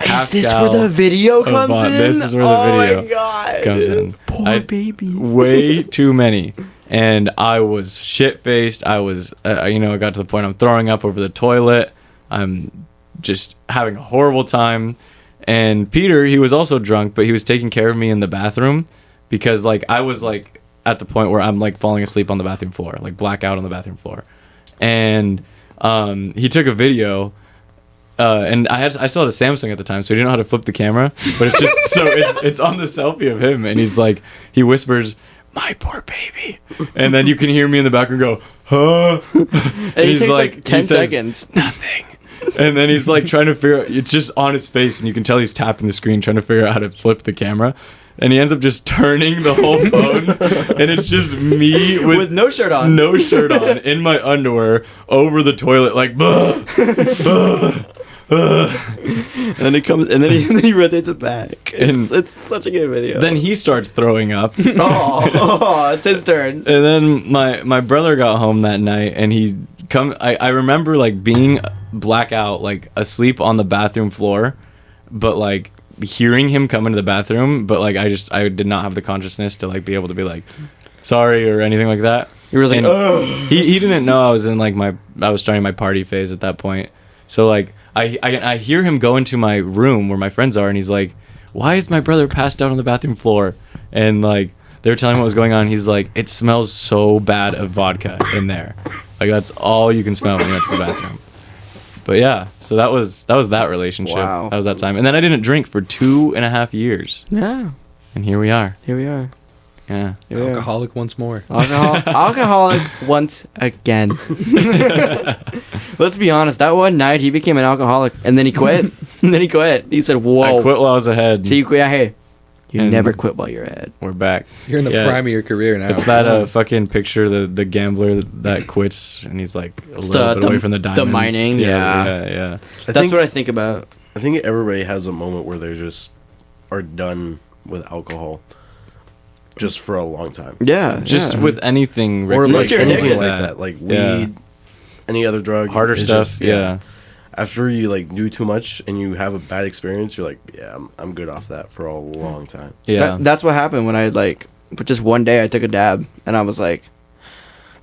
Is this where the video comes in? This is where the video Oh my God. comes in. Poor baby. Way too many. And I was shit-faced. I was, I got to the point I'm throwing up over the toilet. I'm just having a horrible time. And Peter, he was also drunk, but he was taking care of me in the bathroom because, like, I was, like, at the point where I'm, like, falling asleep on the bathroom floor, like, blackout on the bathroom floor. And he took a video. And I still had a Samsung at the time, so he didn't know how to flip the camera. But it's just so it's on the selfie of him, and he's like, he whispers, "My poor baby," and then you can hear me in the background go, "Huh?" And he takes like 10 seconds. Nothing. And then he's like trying to figure out. It's just on his face, and you can tell he's tapping the screen, trying to figure out how to flip the camera. And he ends up just turning the whole phone, and it's just me with no shirt on, in my underwear over the toilet, like, "Buh, buh." and then he comes, and then he rotates it back. It's such a good video. Then he starts throwing up. It's his turn. And then my brother got home that night, and I remember like being blackout, like asleep on the bathroom floor, but like hearing him come into the bathroom, but like I did not have the consciousness to like be able to be like sorry or anything like that. He was like, he didn't know I was in like I was starting my party phase at that point. So like I hear him go into my room where my friends are, and he's like, "Why is my brother passed out on the bathroom floor?" And like they were telling him what was going on. He's like, "It smells so bad of vodka in there. Like that's all you can smell when you went to the bathroom." But yeah, so that was that relationship. Wow. That was that time. And then I didn't drink for 2.5 years. yeah, And here we are. here we are. Yeah. Here we are. Alcoholic once more. Alcoholic once again. Let's be honest. That one night he became an alcoholic, and then he quit. He said, "Whoa." I quit while I was ahead. So you quit. Hey, You And never quit while you're ahead. We're back. You're in the Yeah. prime of your career now. It's that fucking picture, the gambler that quits, and he's like a little bit away from the diamonds. the mining, yeah. yeah. That's what I think about. I think everybody has a moment where they just are done with alcohol, just for a long time, Yeah. Just yeah. with anything, or like you're anything addicted. like that, like Yeah. weed, any other drug, harder it's stuff. just- yeah. After you like do too much and you have a bad experience, you're like, yeah, I'm good off that for a long time. Yeah. That's what happened when I but just one day I took a dab and I was like,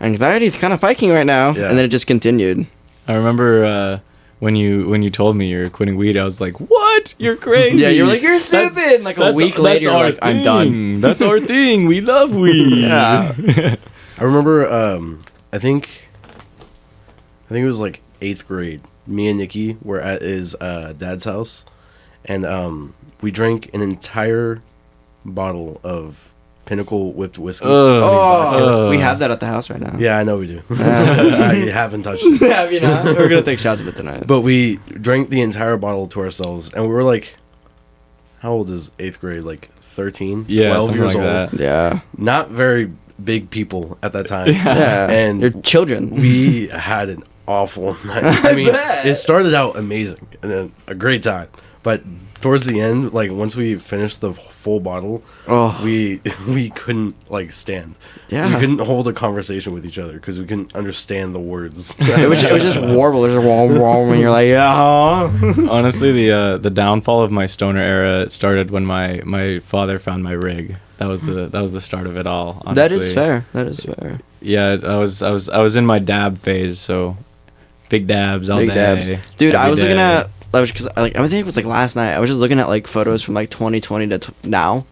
anxiety's kind of spiking right now, Yeah. and then it just continued. I remember when you told me you're quitting weed, I was like, "What? You're crazy!" Yeah, you're like, "You're stupid." And like a week later, you're our like, "I'm done." thing. That's our thing. We love weed. Yeah. I remember, I think it was like 8th grade. Me and Nikki were at his dad's house, and we drank an entire bottle of Pinnacle whipped whiskey. Ugh. Oh, Ugh. we have that at the house right now. Yeah, I know we do. I haven't touched it. Have you not? We're gonna take shots of it tonight. But we drank the entire bottle to ourselves, and we were like, how old is 8th grade? Like 13, Yeah, 12 something years like old. that. Yeah. Not very big people at that time. Yeah. And you're children. we had an awful night. I mean, bet. it started out amazing and then a great time, but towards the end, like once we finished the full bottle, Oh. we couldn't like stand. Yeah. We couldn't hold a conversation with each other because we couldn't understand the words. It was just warble. It was just warble, and you're like, yeah. Honestly, the downfall of my stoner era started when my father found my rig. That was the start of it all. Honestly. That is fair. That is fair. Yeah, I was in my dab phase, so big dabs all Big day. dabs, dude. I every was looking day. at. I think it was like last night. I was just looking at like photos from like 2020 to now,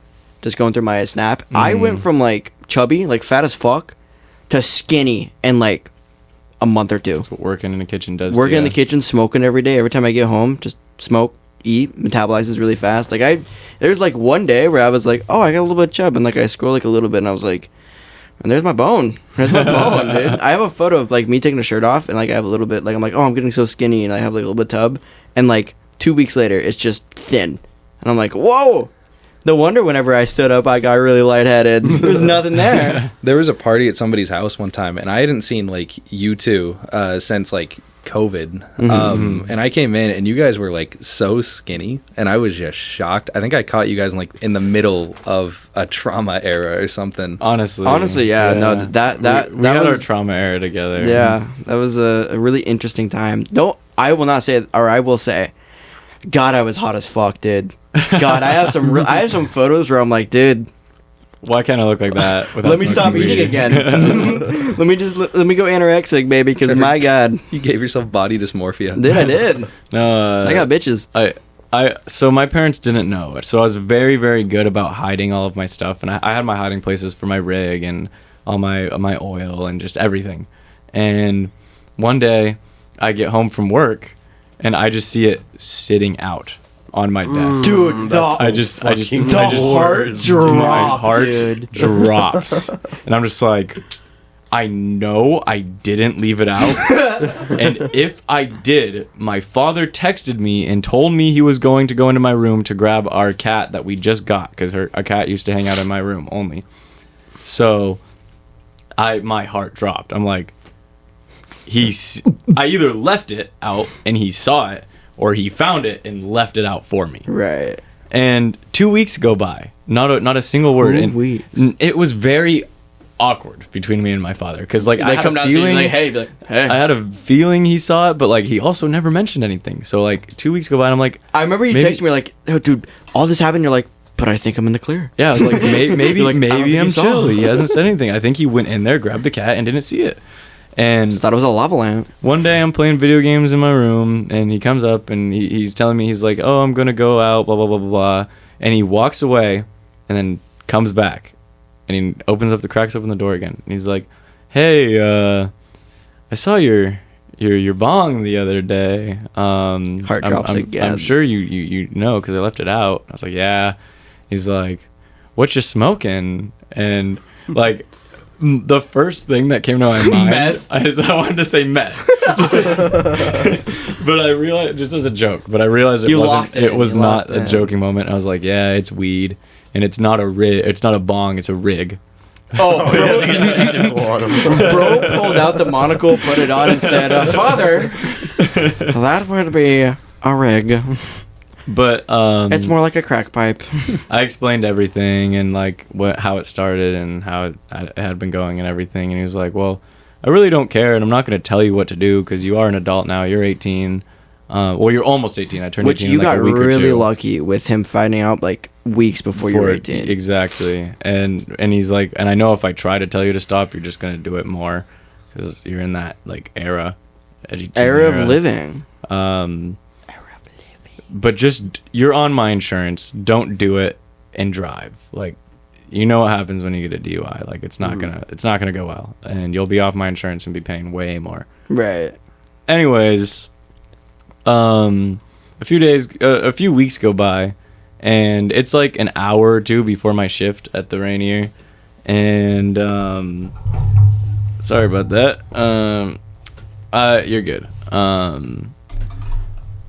just going through my Snap. I went from like chubby, like fat as fuck, to skinny in like a month or two. That's what working in the kitchen does. Working to in the ya. kitchen, smoking every day. Every time I get home, just smoke, eat, metabolizes really fast. Like there's like one day where I was like, oh, I got a little bit of chub, and like I scroll like a little bit, and I was like, and there's my bone. There's my bone, dude. I have a photo of like me taking the shirt off, and like I have a little bit, like I'm like, oh, I'm getting so skinny, and I have like a little bit of tub, and like 2 weeks later, it's just thin, and I'm like, whoa. No wonder whenever I stood up, I got really lightheaded. There was nothing there. There was a party at somebody's house one time, and I hadn't seen like you two since like COVID. And I came in, and you guys were like so skinny, and I was just shocked. I think I caught you guys in the middle of a trauma era or something. Honestly, yeah. No, that we that had our was trauma era together. yeah, that was a really interesting time. I will not say, or I will say, God, I was hot as fuck, dude. God, I have some photos where I'm like, dude, Why can't I look like that? Without let me stop smoking eating weed? again. let me go anorexic, baby, because Trevor, my God, You gave yourself body dysmorphia. dude, I did. No, I got bitches. So my parents didn't know it, so I was very, very good about hiding all of my stuff, and I had my hiding places for my rig and all my oil and just everything. And one day, I get home from work, and I just see it sitting out on my desk. Dude, I just heart my dropped, heart dude. drops, and I'm just like, I know I didn't leave it out, and if I did, my father texted me and told me he was going to go into my room to grab our cat that we just got, because a cat used to hang out in my room only. So, my heart dropped. I'm like, I either left it out and he saw it, or he found it and left it out for me. Right. And 2 weeks go by, not a single word. 2 And weeks. it was very awkward between me and my father, because like I had a feeling, hey, be like, hey. I had a feeling he saw it, but like he also never mentioned anything. So like 2 weeks go by, and I'm like, I remember you maybe- texted me like, oh, dude, all this happened. You're like, but I think I'm in the clear. yeah, I was like, maybe You're like, I don't think I'm he saw. chill. He hasn't said anything. I think he went in there, grabbed the cat, and didn't see it. And Just thought it was a lava lamp. one day I'm playing video games in my room, and he comes up and he's telling me, he's like, oh, I'm gonna go out, blah blah blah blah blah, and he walks away and then comes back and he cracks open the door again, and he's like, hey, I saw your bong the other day. Heart drops again. I'm sure you know, because I left it out. I was like, yeah. He's like, what you smoking? And like, the first thing that came to my mind, Meth. I wanted to say meth, but I realized, just as a joke, but I realized You locked it it in, was you not locked a it. joking moment. I was like, yeah, it's weed. and it's not a rig. It's not a bong. It's a rig. Oh, We have to get technical on him. bro pulled out the monocle, put it on, and said, "Father, that would be a rig. But It's more like a crack pipe." I explained everything and like how it started and how it had been going and everything, and he was like, "Well, I really don't care, and I'm not going to tell you what to do because you are an adult now. You're 18. Well, you're almost 18. I turned Which 18 you in like got a week or really two. lucky with him finding out like weeks before you were 18. Exactly. And he's like, and I know if I try to tell you to stop, you're just going to do it more because you're in that like era Era of living. But just you're on my insurance. Don't do it and drive. Like, you know what happens when you get a DUI. Like, it's not gonna go well, and you'll be off my insurance and be paying way more. Right. Anyways, a few weeks go by, and it's like an hour or two before my shift at the Rainier, and sorry about that. You're good.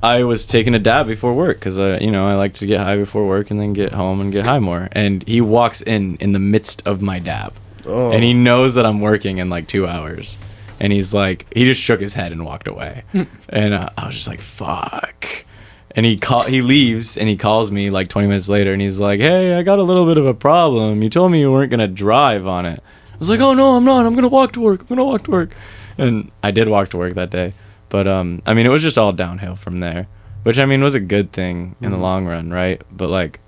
I was taking a dab before work because I like to get high before work and then get home and get high more. And he walks in the midst of my dab, and he knows that I'm working in like 2 hours. And he's like, he just shook his head and walked away. And I was just like, fuck. And he leaves and he calls me like 20 minutes later and he's like, hey, I got a little bit of a problem. You told me you weren't gonna drive on it. I was like, oh no, I'm not. I'm gonna walk to work. And I did walk to work that day. But, I mean, it was just all downhill from there, which, I mean, was a good thing in the long run, right? But, like,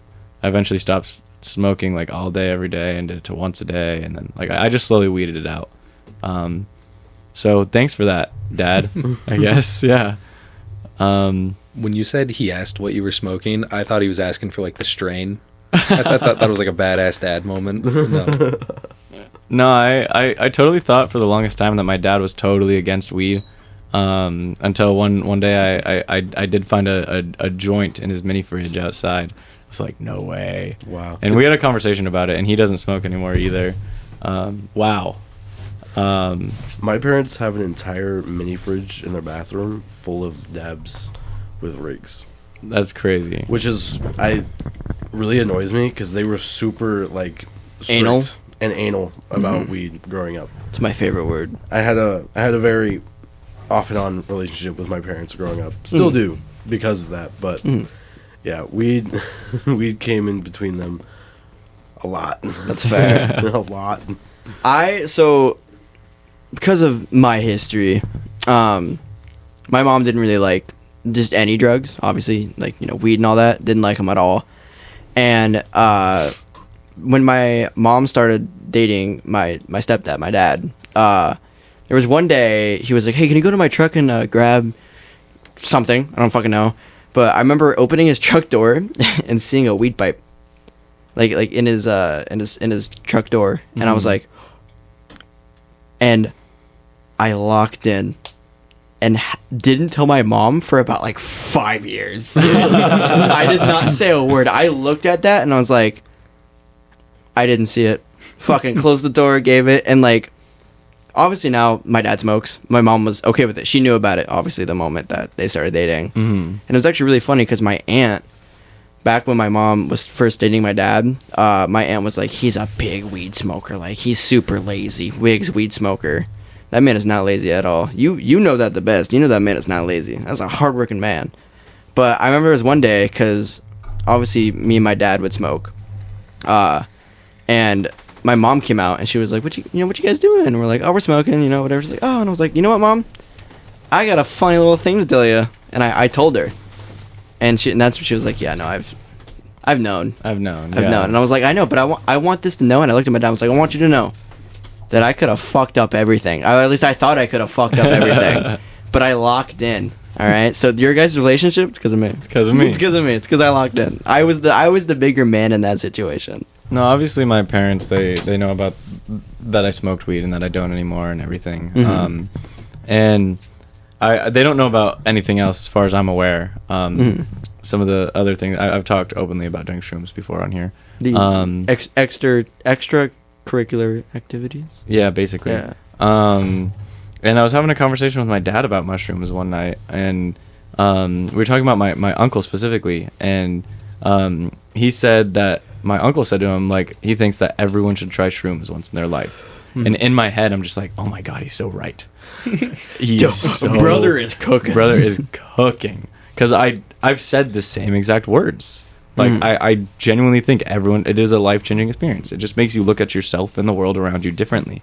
I eventually stopped smoking, like, all day, every day, and did it to once a day, and then, like, I just slowly weeded it out. So, thanks for that, Dad, I guess, yeah. When you said he asked what you were smoking, I thought he was asking for, like, the strain. I thought that was, like, a badass dad moment. No, I totally thought for the longest time that my dad was totally against weed. Until one day I did find a joint in his mini fridge outside. I was like, no way. Wow. And we had a conversation about it, and he doesn't smoke anymore either. Wow. My parents have an entire mini fridge in their bathroom full of dabs with rigs, That's crazy. which is really annoys me because they were super like Anal? anal about weed growing up. It's my favorite word. I had a very off and on relationship with my parents growing up. Still do because of that, but yeah, weed came in between them a lot. That's fair. A lot. So because of my history, my mom didn't really like just any drugs. Obviously, like, weed and all that. Didn't like them at all. And when my mom started dating my stepdad, my dad, there was one day he was like, hey, can you go to my truck and grab something? I don't fucking know. But I remember opening his truck door and seeing a weed pipe, like in his truck door, and I was like, and I locked in and didn't tell my mom for about like 5 years. I did not say a word. I looked at that and I was like, I didn't see it. Fucking closed the door, gave it, and like, obviously now my dad smokes. My mom was okay with it. She knew about it, obviously, the moment that they started dating. And it was actually really funny because my aunt, back when my mom was first dating my dad, my aunt was like, he's a big weed smoker. Like, he's super lazy. Wig's weed smoker. That man is not lazy at all. You know that the best. You know that man is not lazy. That's a hardworking man. But I remember it was one day because obviously me and my dad would smoke. And my mom came out and she was like, what you guys doing? And we're like, oh, we're smoking, whatever. She's like, oh, and I was like, you know what, Mom? I got a funny little thing to tell you. And I told her. And that's when she was like, yeah, no, I've known. I've known. And I was like, I know, but I want this to know. And I looked at my dad and was like, I want you to know that I could have fucked up everything. At least I thought I could have fucked up everything. But I locked in. All right? So your guys' relationship, it's because of me. It's because of me. It's because of me. It's because I locked in. I was the bigger man in that situation. No, obviously my parents, they know about that I smoked weed and that I don't anymore and everything. And they don't know about anything else as far as I'm aware. Some of the other things, I've talked openly about doing shrooms before on here. The extracurricular activities? Yeah, basically. Yeah. And I was having a conversation with my dad about mushrooms one night, and we were talking about my uncle specifically, and he said that my uncle said to him, like, he thinks that everyone should try shrooms once in their life. And in my head, I'm just like, oh my God, he's so right. Brother is cooking. Brother is cooking. Because I've said the same exact words. Like, I genuinely think it is a life-changing experience. It just makes you look at yourself and the world around you differently.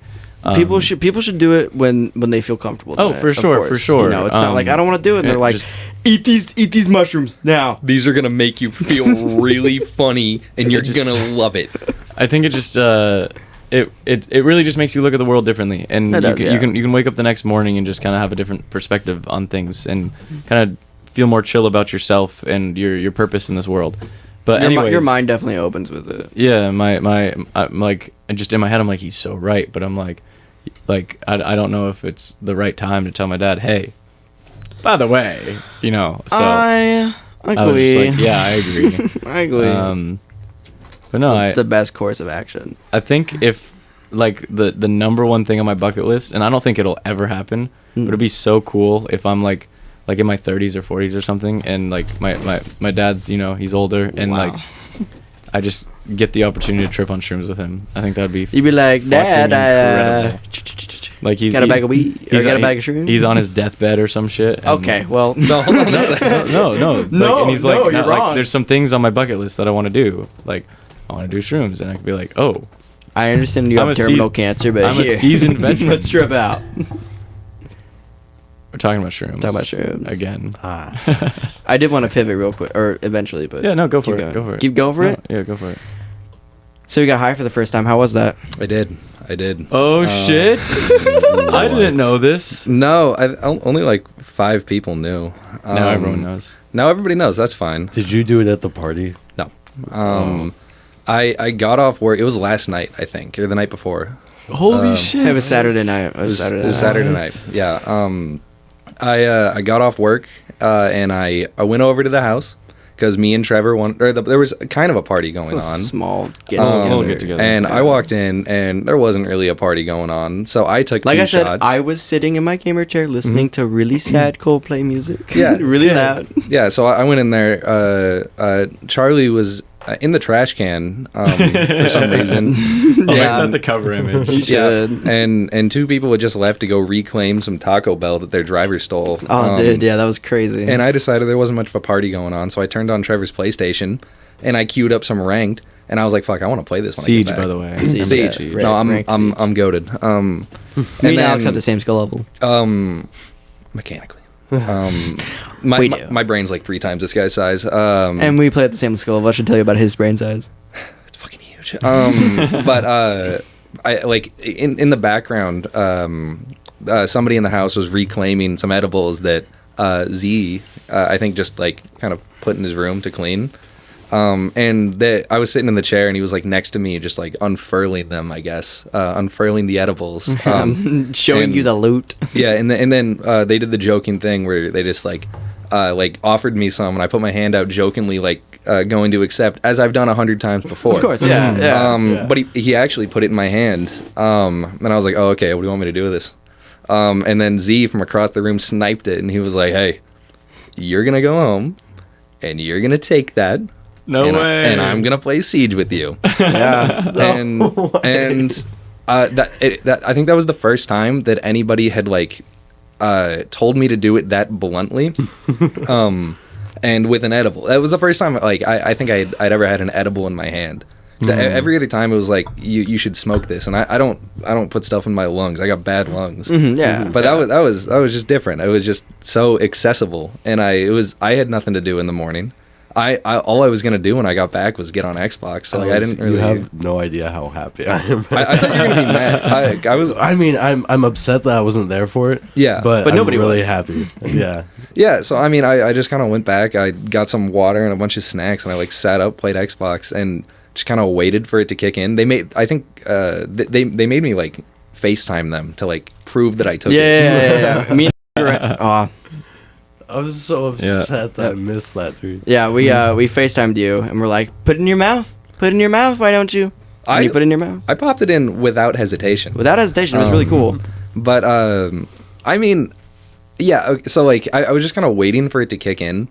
People should do it when they feel comfortable. Oh, doing it, for of sure, course. for sure. You know, it's not like I don't want to do it. And they're like, just- eat these mushrooms now. These are gonna make you feel really funny, and you're gonna love it. I think it just it really just makes you look at the world differently, and It does, you can wake up the next morning and just kind of have a different perspective on things, and kind of feel more chill about yourself and your purpose in this world. But anyways, Your mind definitely opens with it. yeah, I'm like, just in my head, I'm like, he's so right, but I'm like I don't know if it's the right time to tell my dad, hey, by the way, you know. So I I was agree. just like, yeah, I agree. I agree. But no, It's the best course of action. I think if like the number one thing on my bucket list, and I don't think it'll ever happen, but it'd be so cool if I'm like in my 30s or 40s or something, and like my dad's, you know, he's older, and Wow. like I just get the opportunity to trip on shrooms with him. I think that'd be You'd be like, Dad, incredible. Like he's got a bag of weed? Or got a bag of shrooms? He's on his deathbed or some shit. and- Okay, well, No, hold on a second. no. No, and he's no, like, you're like, wrong. there's some things on my bucket list that I want to do. Like, I want to do shrooms, and I could be like, oh, I understand you I'm have a terminal seas- cancer, but I'm a here. seasoned veteran. Let's trip out. we're talking about shrooms. Talking about shrooms. again. I did want to pivot real quick, or eventually, but Yeah, no, go for keep it. going. Go for it. Keep going for No, it. Yeah, go for it. So you got high for the first time. How was that? I did. Oh shit! I didn't know this. No, only like 5 people knew. Now everyone knows. Now everybody knows. That's fine. Did you do it at the party? No. I got off work. It was last night, I think, or the night before. Holy shit! It was Saturday night. It was It was Saturday night. Yeah. I got off work and I went over to the house because me and Trevor there was kind of a party going on. Small Little get get together. And I walked in and there wasn't really a party going on, so I took Like two I said, shots. I was sitting in my gamer chair listening to really sad Coldplay music. Yeah, really yeah. loud. Yeah, so I went in there. Charlie was in the trash can for some reason. I'll Yeah. make that the cover image. You should. and 2 people had just left to go reclaim some Taco Bell that their driver stole. Oh, dude, yeah, that was crazy. And I decided there wasn't much of a party going on, so I turned on Trevor's PlayStation and I queued up some ranked. And I was like, "Fuck, I want to play this one." Siege, by the way. Siege, Siege. yeah. No, I'm Ranked I'm Siege. I'm goaded. Me and Alex have the same skill level. Mechanically. My, We my do. my brain's like 3 times this guy's size. And we play at the same skill level. I should tell you about his brain size. It's fucking huge. But I like in the background, somebody in the house was reclaiming some edibles that Z I think just like kind of put in his room to clean. And I was sitting in the chair and he was like next to me, just like unfurling them, I guess, unfurling the edibles. Showing and- you the loot. Yeah, and then they did the joking thing where they just like offered me some, and I put my hand out jokingly, like going to accept, as I've done 100 times before. Of course, yeah. But he actually put it in my hand, and I was like, oh, okay, what do you want me to do with this? And then Z from across the room sniped it, and he was like, hey, you're gonna go home, and you're gonna take that. No and way. and I'm gonna play Siege with you. Yeah. and I think that was the first time that anybody had like told me to do it that bluntly, and with an edible. That was the first time like I think I'd ever had an edible in my hand. 'Cause every other time it was like you should smoke this, and I don't put stuff in my lungs. I got bad lungs. Yeah. But that was just different. It was just so accessible, and I had nothing to do in the morning. I all I was gonna do when I got back was get on Xbox. So like, I didn't really. You have no idea how happy I am. I thought you were gonna be mad. I was. I mean, I'm upset that I wasn't there for it. Yeah. but But I'm nobody really was. happy. Yeah, Yeah. So I mean, I just kind of went back. I got some water and a bunch of snacks, and I like sat up, played Xbox, and just kind of waited for it to kick in. They made. I think they made me like FaceTime them to like prove that I took it. Yeah. Me and I was so upset that I missed that, dude. yeah, we FaceTimed you and we're like, put it in your mouth. Put it in your mouth. Why don't you? And you put it in your mouth. I popped it in without hesitation. Without hesitation, it was really cool. But I mean, yeah. So like, I was just kind of waiting for it to kick in,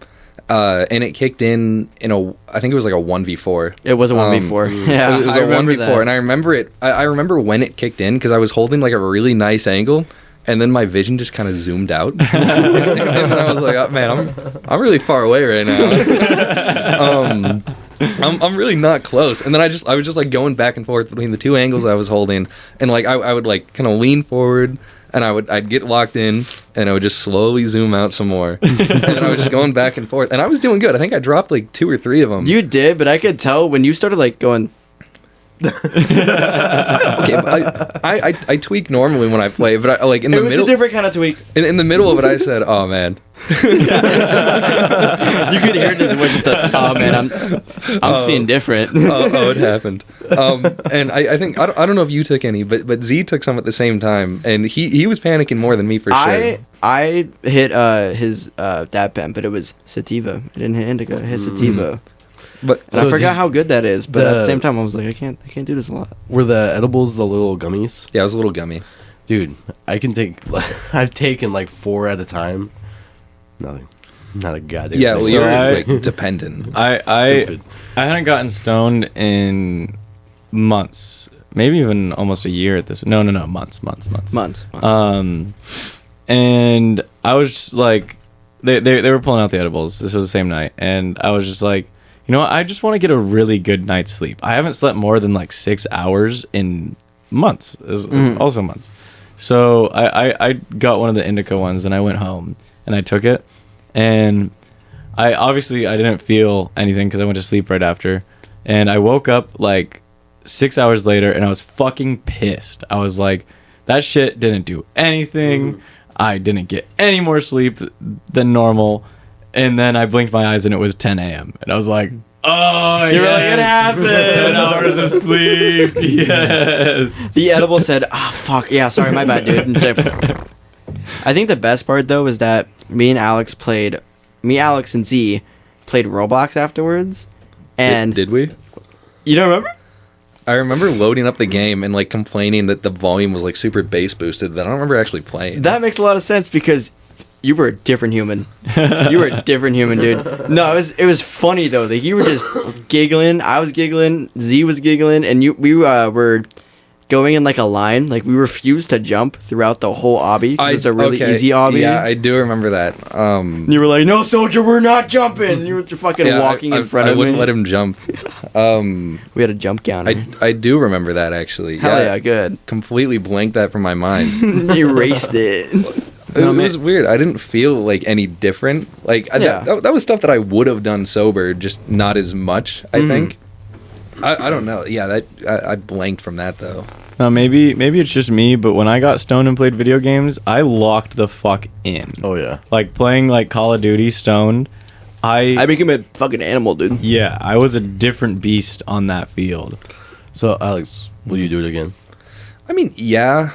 and it kicked in I think it was like a 1v4. It was a 1v4. Yeah, it was I a remember 1v4, that. and I remember it. I remember when it kicked in because I was holding like a really nice angle, and then my vision just kind of zoomed out, and then I was like, oh, man, I'm really far away right now. I'm really not close, and then I was just like going back and forth between the two angles I was holding, and like I would like kind of lean forward, and I'd get locked in, and I would just slowly zoom out some more, and then I was just going back and forth, and I was doing good. I think I dropped like 2 or 3 of them. You did, but I could tell when you started like going. Okay, but I tweak normally when I play, but I, like in the It was middle, a different kind of tweak. in the middle of it, I said, "Oh man." You could hear it in his voice, just like, oh man, I'm seeing different. It happened. And I think I don't know if you took any, but Z took some at the same time, and he was panicking more than me for sure. I hit his dab pen, but it was sativa. I didn't hit indica. I hit sativa. But And I forgot how good that is, but at the same time, I was like, I can't do this a lot. Were the edibles the little gummies? yeah, it was a little gummy. Dude, I can take. I've taken like 4 at a time. Nothing. Not a goddamn. Yeah, thing. well, So you're I- like dependent. I Stupid. hadn't gotten stoned in months, maybe even almost a year at this. No, months. Months. And I was just like, they were pulling out the edibles. This was the same night, and I was just like, you know what? I just want to get a really good night's sleep. I haven't slept more than like 6 hours in months. Also months. So I got one of the indica ones, and I went home and I took it, and I didn't feel anything because I went to sleep right after, and I woke up like 6 hours later, and I was fucking pissed. I was like, that shit didn't do anything. I didn't get any more sleep than normal. And then I blinked my eyes and it was 10 a.m. And I was like, oh, You were like, it happened. 10 hours of sleep. Yes. The edible said, "Ah, fuck, yeah, sorry, my bad, dude." And just like, I think the best part though is that me, Alex, and Z played Roblox afterwards, and did we? you don't remember? I remember loading up the game and like complaining that the volume was like super bass boosted, but I don't remember actually playing. That makes a lot of sense because you were a different human. You were a different human, dude. No, it was funny though. Like you were just giggling. I was giggling. Z was giggling, and we were going in like a line. Like we refused to jump throughout the whole obby because it's a really easy obby. Yeah, I do remember that. You were like, "No, soldier, we're not jumping." You were fucking walking in front I of wouldn't me. let him jump. We had a jump counter. I do remember that actually. Hell yeah, good. Completely blanked that from my mind. Erased it. It was weird. I didn't feel like any different. Like Yeah. that was stuff that I would have done sober, just not as much. I think. I don't know. Yeah, I blanked from that though. No, maybe it's just me, but when I got stoned and played video games, I locked the fuck in. Oh yeah. Like playing like Call of Duty stoned, I became a fucking animal, dude. yeah, I was a different beast on that field. So Alex, will you do it again? I mean, yeah.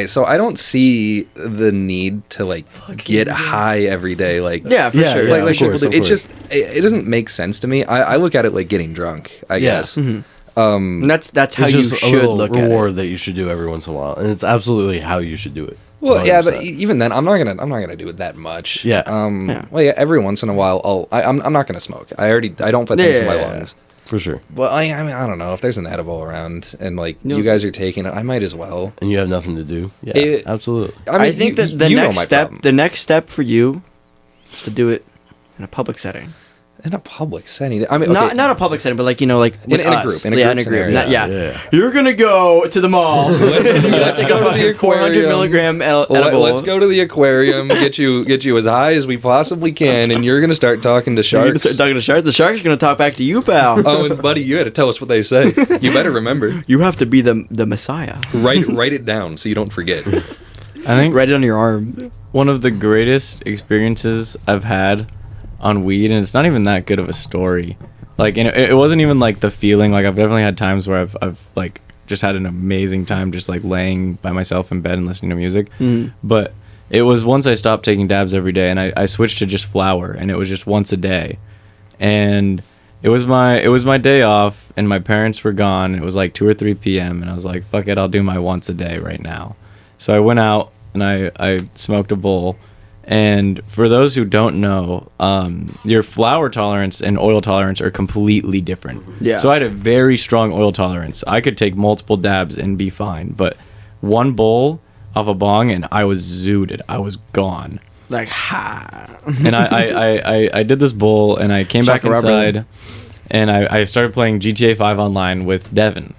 So I don't see the need to like get high every day. Like Yeah, for Yeah, sure. yeah. like of course, people do. of It's just it doesn't make sense to me. I look at it like getting drunk. I Yeah. guess. And that's how It's you just a should little look reward at it. that you should do every once in a while, and it's absolutely how you should do it. Well, yeah, but 100%. even then, I'm not gonna do it that much. Yeah. Yeah. Well, yeah. Every once in a while, I'm not gonna smoke. I don't put things in my Yeah. lungs. For sure. Well, I mean, I don't know if there's an edible around and like No. you guys are taking it. I might as well. And you have nothing to do. Yeah, It- absolutely. I think that the you know next my step, problem. the next step for you, is to do it in a public setting. In a public setting. I mean, okay. Not a public setting, but like like In with a us. group, in a Yeah, group in a group. scenario. Not- yeah. Yeah. You're gonna go to the mall. Let's Take go a to the fucking 400 aquarium. milligram edible. Let's go to the aquarium. Get you as high as we possibly can, and you're gonna start talking to You're gonna sharks. start talking to sharks. The shark's gonna talk back to you, pal. Oh, and buddy, you got to tell us what they say. You better remember. You have to be the messiah. Write it down so you don't forget. I think Write it on your arm. one of the greatest experiences I've had on weed, and it's not even that good of a story. Like, and it wasn't even like the feeling. Like, I've definitely had times where I've like just had an amazing time just like laying by myself in bed and listening to music. But it was once I stopped taking dabs every day, and I switched to just flower, and it was just once a day. And it was my day off, and my parents were gone. It was like 2 or 3 p.m., and I was like, fuck it, I'll do my once a day right now. So I went out and I smoked a bowl, And for those who don't know, your flour tolerance and oil tolerance are completely different. Yeah. So I had a very strong oil tolerance. I could take multiple dabs and be fine. But one bowl off a bong and I was zooted. I was gone. Like, ha. And I did this bowl and I came back Shaka rubber. inside and I started playing GTA 5 online with Devin.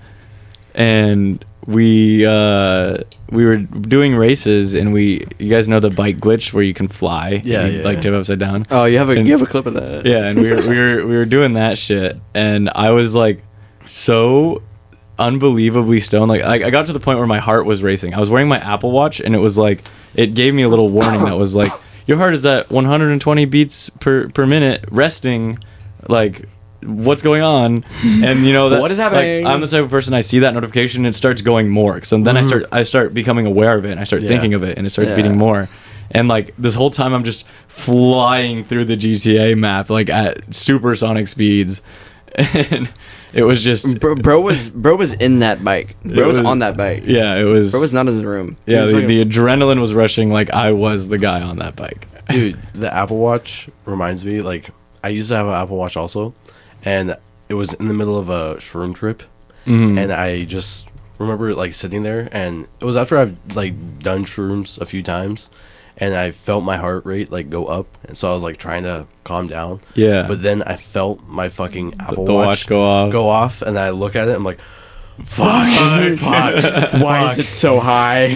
And we were doing races and you guys know the bike glitch where you can fly. Yeah, you, yeah, like yeah. tip upside down. Oh, you have And- a clip of that. Yeah, and we were doing that shit, and I was like so unbelievably stoned. Like I got to the point where my heart was racing. I was wearing my Apple Watch, and it was like it gave me a little warning that was like your heart is at 120 beats per minute, resting. Like what's going on? And you know that What is happening? Like, I'm the type of person I see that notification and it starts going more. So then I start becoming aware of it, and I start Yeah. thinking of it, and it starts Yeah. beating more. And like this whole time I'm just flying through the GTA map like at supersonic speeds. And it was just Bro was in that bike. Bro was on that bike. yeah, it was Bro was not in his room. yeah, He was the adrenaline was rushing like I was the guy on that bike. Dude, the Apple Watch reminds me, like, I used to have an Apple Watch also, and it was in the middle of a shroom trip, Mhm. and I just remember, like, sitting there, and it was after I've, like, done shrooms a few times, and I felt my heart rate, like, go up, and so I was, like, trying to calm down, Yeah. but then I felt my fucking Apple the watch go off. and I look at it, I'm like, fuck. Why is it so high?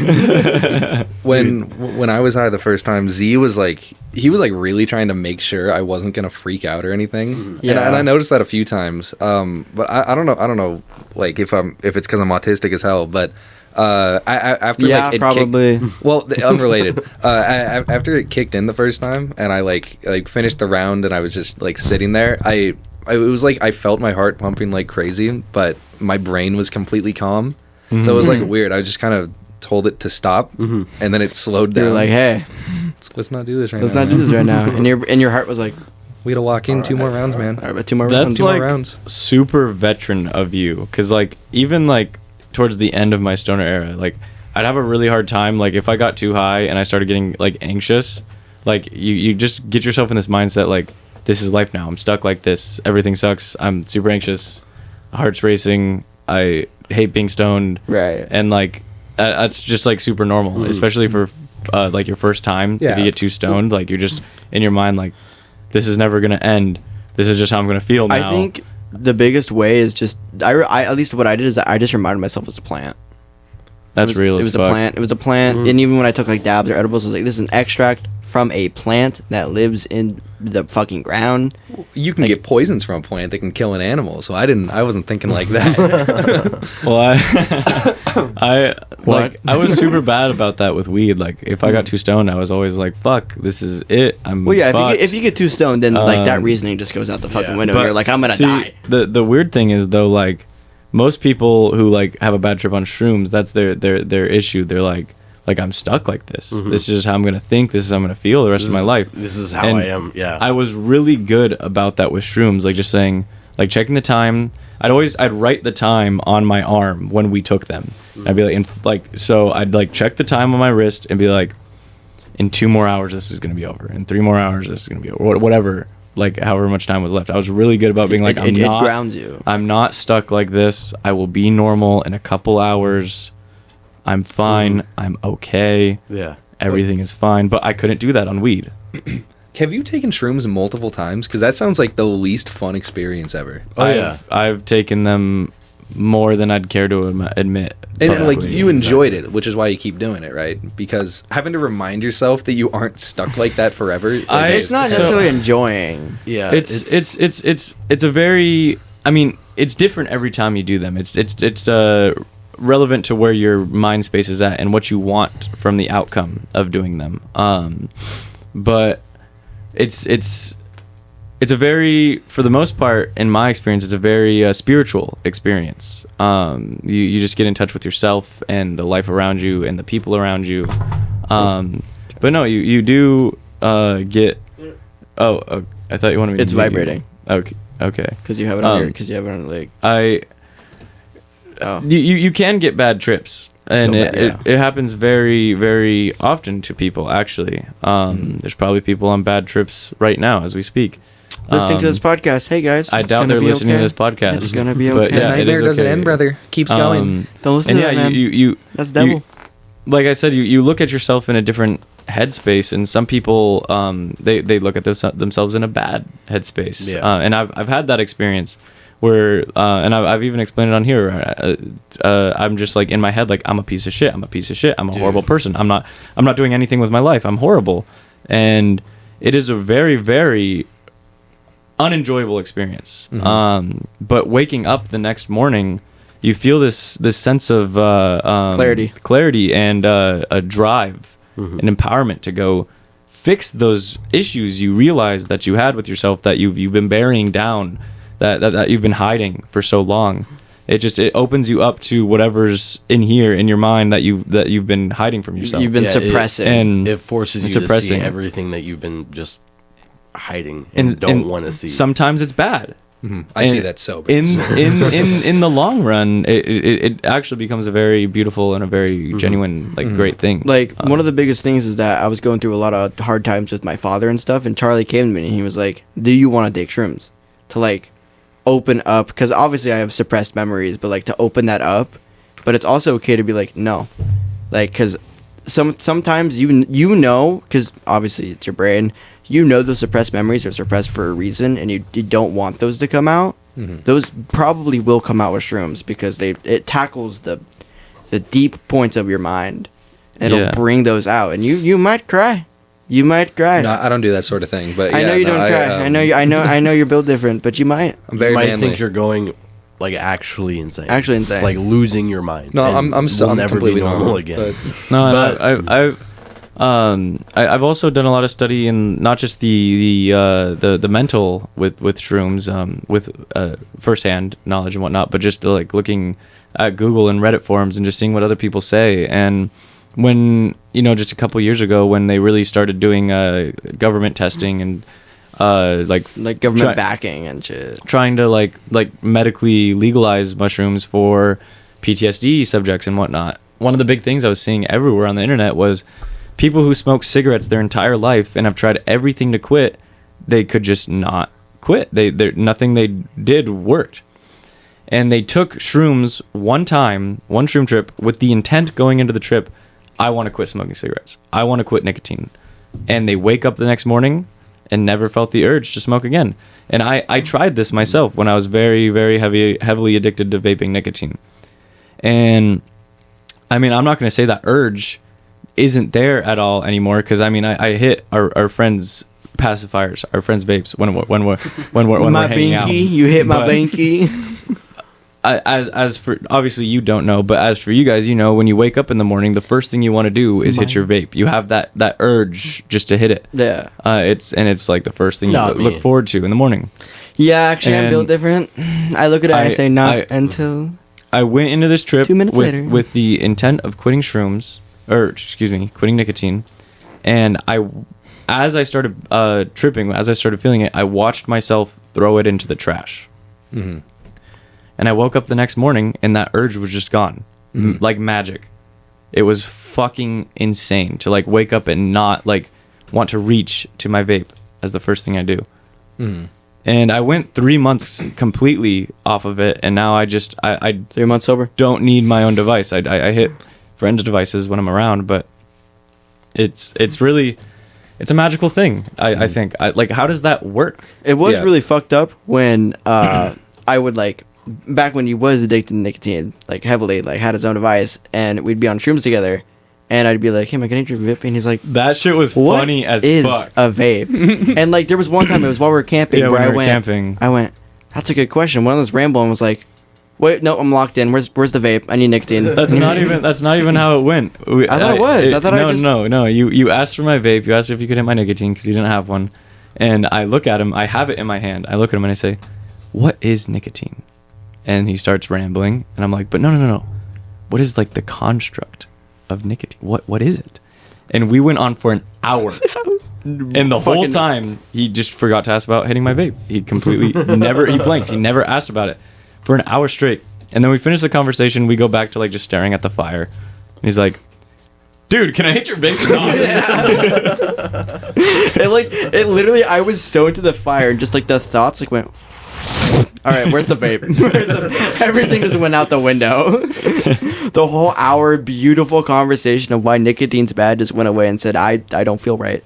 When I was high the first time, Z was like he was like really trying to make sure I wasn't gonna freak out or anything. Yeah. And I noticed that a few times. But I don't know like if it's because I'm autistic as hell. But after Yeah, like it probably. unrelated. After it kicked in the first time and I like finished the round and I was just like sitting there, it was like I felt my heart pumping like crazy, but my brain was completely calm. So it was like weird. I just kind of told it to stop, and then it slowed down. You're like, hey, Let's not do this right let's now. not do this right now. And your heart was like, We gotta lock in two more rounds, man. all right, but two more That's rounds. Two more like rounds. super veteran of you, because like even like towards the end of my stoner era, like I'd have a really hard time. Like if I got too high and I started getting like anxious, like you just get yourself in this mindset like this is life now. I'm stuck like this. Everything sucks. I'm super anxious. Heart's racing. I hate being stoned. Right. And like that's just like super normal, especially for like your first time. If Yeah. you get too stoned, like you're just in your mind like this is never gonna end. This is just how I'm gonna feel now. I think the biggest way is just I at least what I did is I just reminded myself it's a plant. that's real It as was a fuck. plant. It was a plant. And even when I took like dabs or edibles, I was like, this is an extract from a plant that lives in the fucking ground. You can get poisons from a plant that can kill an animal. So I wasn't thinking like that. Well, I was super bad about that with weed. Like if I got too stoned, I was always like, "Fuck, this is it." I'm Well, yeah, fucked. if you get too stoned, then like that Um, reasoning just goes out the fucking yeah. window. But And you're like, I'm gonna see, die. The weird thing is though, like most people who like have a bad trip on shrooms, that's their issue. They're like I'm stuck like this. This is just how I'm gonna think. This is how I'm gonna feel the rest of my life. This is how And I am. Yeah. I was really good about that with shrooms, like just saying, like checking the time. I'd write the time on my arm when we took them. I'd be like, so I'd like check the time on my wrist and be like, in 2 more hours this is gonna be over. In 3 more hours this is gonna be over. Whatever, like however much time was left. I was really good about being like, it grounds you. I'm not stuck like this. I will be normal in a couple hours. I'm fine. I'm okay. yeah. Everything is fine. But I couldn't do that on weed. Have you taken shrooms multiple times? Because that sounds like the least fun experience ever. Oh, yeah. I've taken them more than I'd care to admit. And publicly. like you enjoyed it, which is why you keep doing it, right? Because having to remind yourself that you aren't stuck like that forever. Like, It's not so- necessarily enjoying. Yeah. it's a very. I mean, it's different every time you do them. It's relevant to where your mind space is at and what you want from the outcome of doing them. But it's a very, for the most part, in my experience, it's a very spiritual experience. You just get in touch with yourself and the life around you and the people around you. But no, you do get. Oh, I thought you wanted me. It's to mute you. vibrating. Okay. Because you have it on your, because you have it on the leg. I Oh. you can get bad trips. and So it, bad. it happens very, very often to people. Actually, there's probably people on bad trips right now as we speak. Listening to this podcast. Hey guys, I it's doubt gonna they're be listening okay. to this podcast. It's gonna be But okay. yeah, it Nightmare is doesn't okay. end, brother. Keeps going. Don't listen And to yeah, that, man. you That's devil. like I said, you look at yourself in a different headspace, and some people they look at themselves in a bad headspace. Yeah. And I've had that experience where and I've even explained it on here. I'm just like in my head, like I'm a piece of shit. I'm a piece of shit. I'm a horrible person. I'm not doing anything with my life. I'm horrible, and it is a very, very unenjoyable experience. But waking up the next morning, you feel this sense of clarity and a drive, an empowerment to go fix those issues you realize that you had with yourself, that you've been burying down, that you've been hiding for so long. It opens you up to whatever's in here in your mind that you've been hiding from yourself. You've been Yeah, suppressing. and It forces you suppressing. to see everything that you've been just hiding and don't want to see. Sometimes it's bad. I see And that so bad. in the long run, it actually becomes a very beautiful and a very genuine, great thing. Like one of the biggest things is that I was going through a lot of hard times with my father and stuff, and Charlie came to me and he was like, "Do you want to take shrooms to like open up?" Because obviously I have suppressed memories, but like to open that up. But it's also okay to be like, no, like because sometimes you know, because obviously it's your brain. You know those suppressed memories are suppressed for a reason, and you don't want those to come out. Those probably will come out with shrooms because it tackles the deep points of your mind. It'll Yeah. bring those out, and you might cry. You might cry. No, I don't do that sort of thing. But I know yeah, you no, don't cry. I know you're built different, but you might. I'm you very might manly. think you're going like actually insane. Actually insane. Like losing your mind. No, and I'm will never completely be normal normal again. but- No, I've also done a lot of study in not just the mental with shrooms, with firsthand knowledge and whatnot, but just like looking at Google and Reddit forums and just seeing what other people say. And when just a couple years ago, when they really started doing government testing and like government backing and shit. trying to like medically legalize mushrooms for PTSD subjects and whatnot. One of the big things I was seeing everywhere on the internet was people who smoke cigarettes their entire life and have tried everything to quit. They could just not quit. Nothing they did worked. And they took shrooms one shroom trip with the intent going into the trip, I want to quit smoking cigarettes. I want to quit nicotine. And they wake up the next morning and never felt the urge to smoke again. And I tried this myself when I was very, very heavily addicted to vaping nicotine. And I mean, I'm not going to say that urge isn't there at all anymore, because I mean, I hit our friends' pacifiers, our friends' vapes when we're My hanging out. binky, you hit my But- binky. As for obviously you don't know, but as for you guys, when you wake up in the morning, the first thing you want to do is hit your vape. You have that urge just to hit it. Yeah. It's like the first thing you Not me. look forward to in the morning. Yeah, actually, I'm And built different. I look at it and I say not until. I went into this trip 2 minutes later. with the intent of quitting shrooms, or excuse me, quitting nicotine, and as I started tripping, as I started feeling it, I watched myself throw it into the trash. Mhm. And I woke up the next morning and that urge was just gone. Like magic. It was fucking insane to like wake up and not like want to reach to my vape as the first thing I do. And I went 3 months completely off of it, and now I 3 months sober. don't need my own device. I hit friends' devices when I'm around, but it's a magical thing. I think. Like, how does that work? It was Yeah. really fucked up when I would like back when he was addicted to nicotine, like heavily, like had his own device, and we'd be on shrooms together, and I'd be like, "Hey man, can I drink a vape?" And he's like, That shit was "What funny as is fuck. a vape?" And like there was one time it was while we were camping Yeah, where when I we were went, camping. "That's a good question." One of those rambling was like, "Wait, no, I'm locked in. Where's the vape? I need nicotine." That's not even how it went. I thought it was. I thought I just- No. You asked for my vape. You asked if you could hit my nicotine because you didn't have one. And I look at him. I have it in my hand. I look at him and I say, "What is nicotine?" And he starts rambling, and I'm like, "But no. What is like the construct of nicotine? What is it?" And we went on for an hour. And the whole Fucking- time, he just forgot to ask about hitting my vape. He completely he blanked. He never asked about it for an hour straight. And then we finish the conversation. We go back to like just staring at the fire, he's like, dude, can I hit your vape or not? It literally, I was so into the fire, and just like the thoughts like went. All right, where's the vape? Everything just went out the window. The whole hour, beautiful conversation of why nicotine's bad just went away and said, I don't feel right.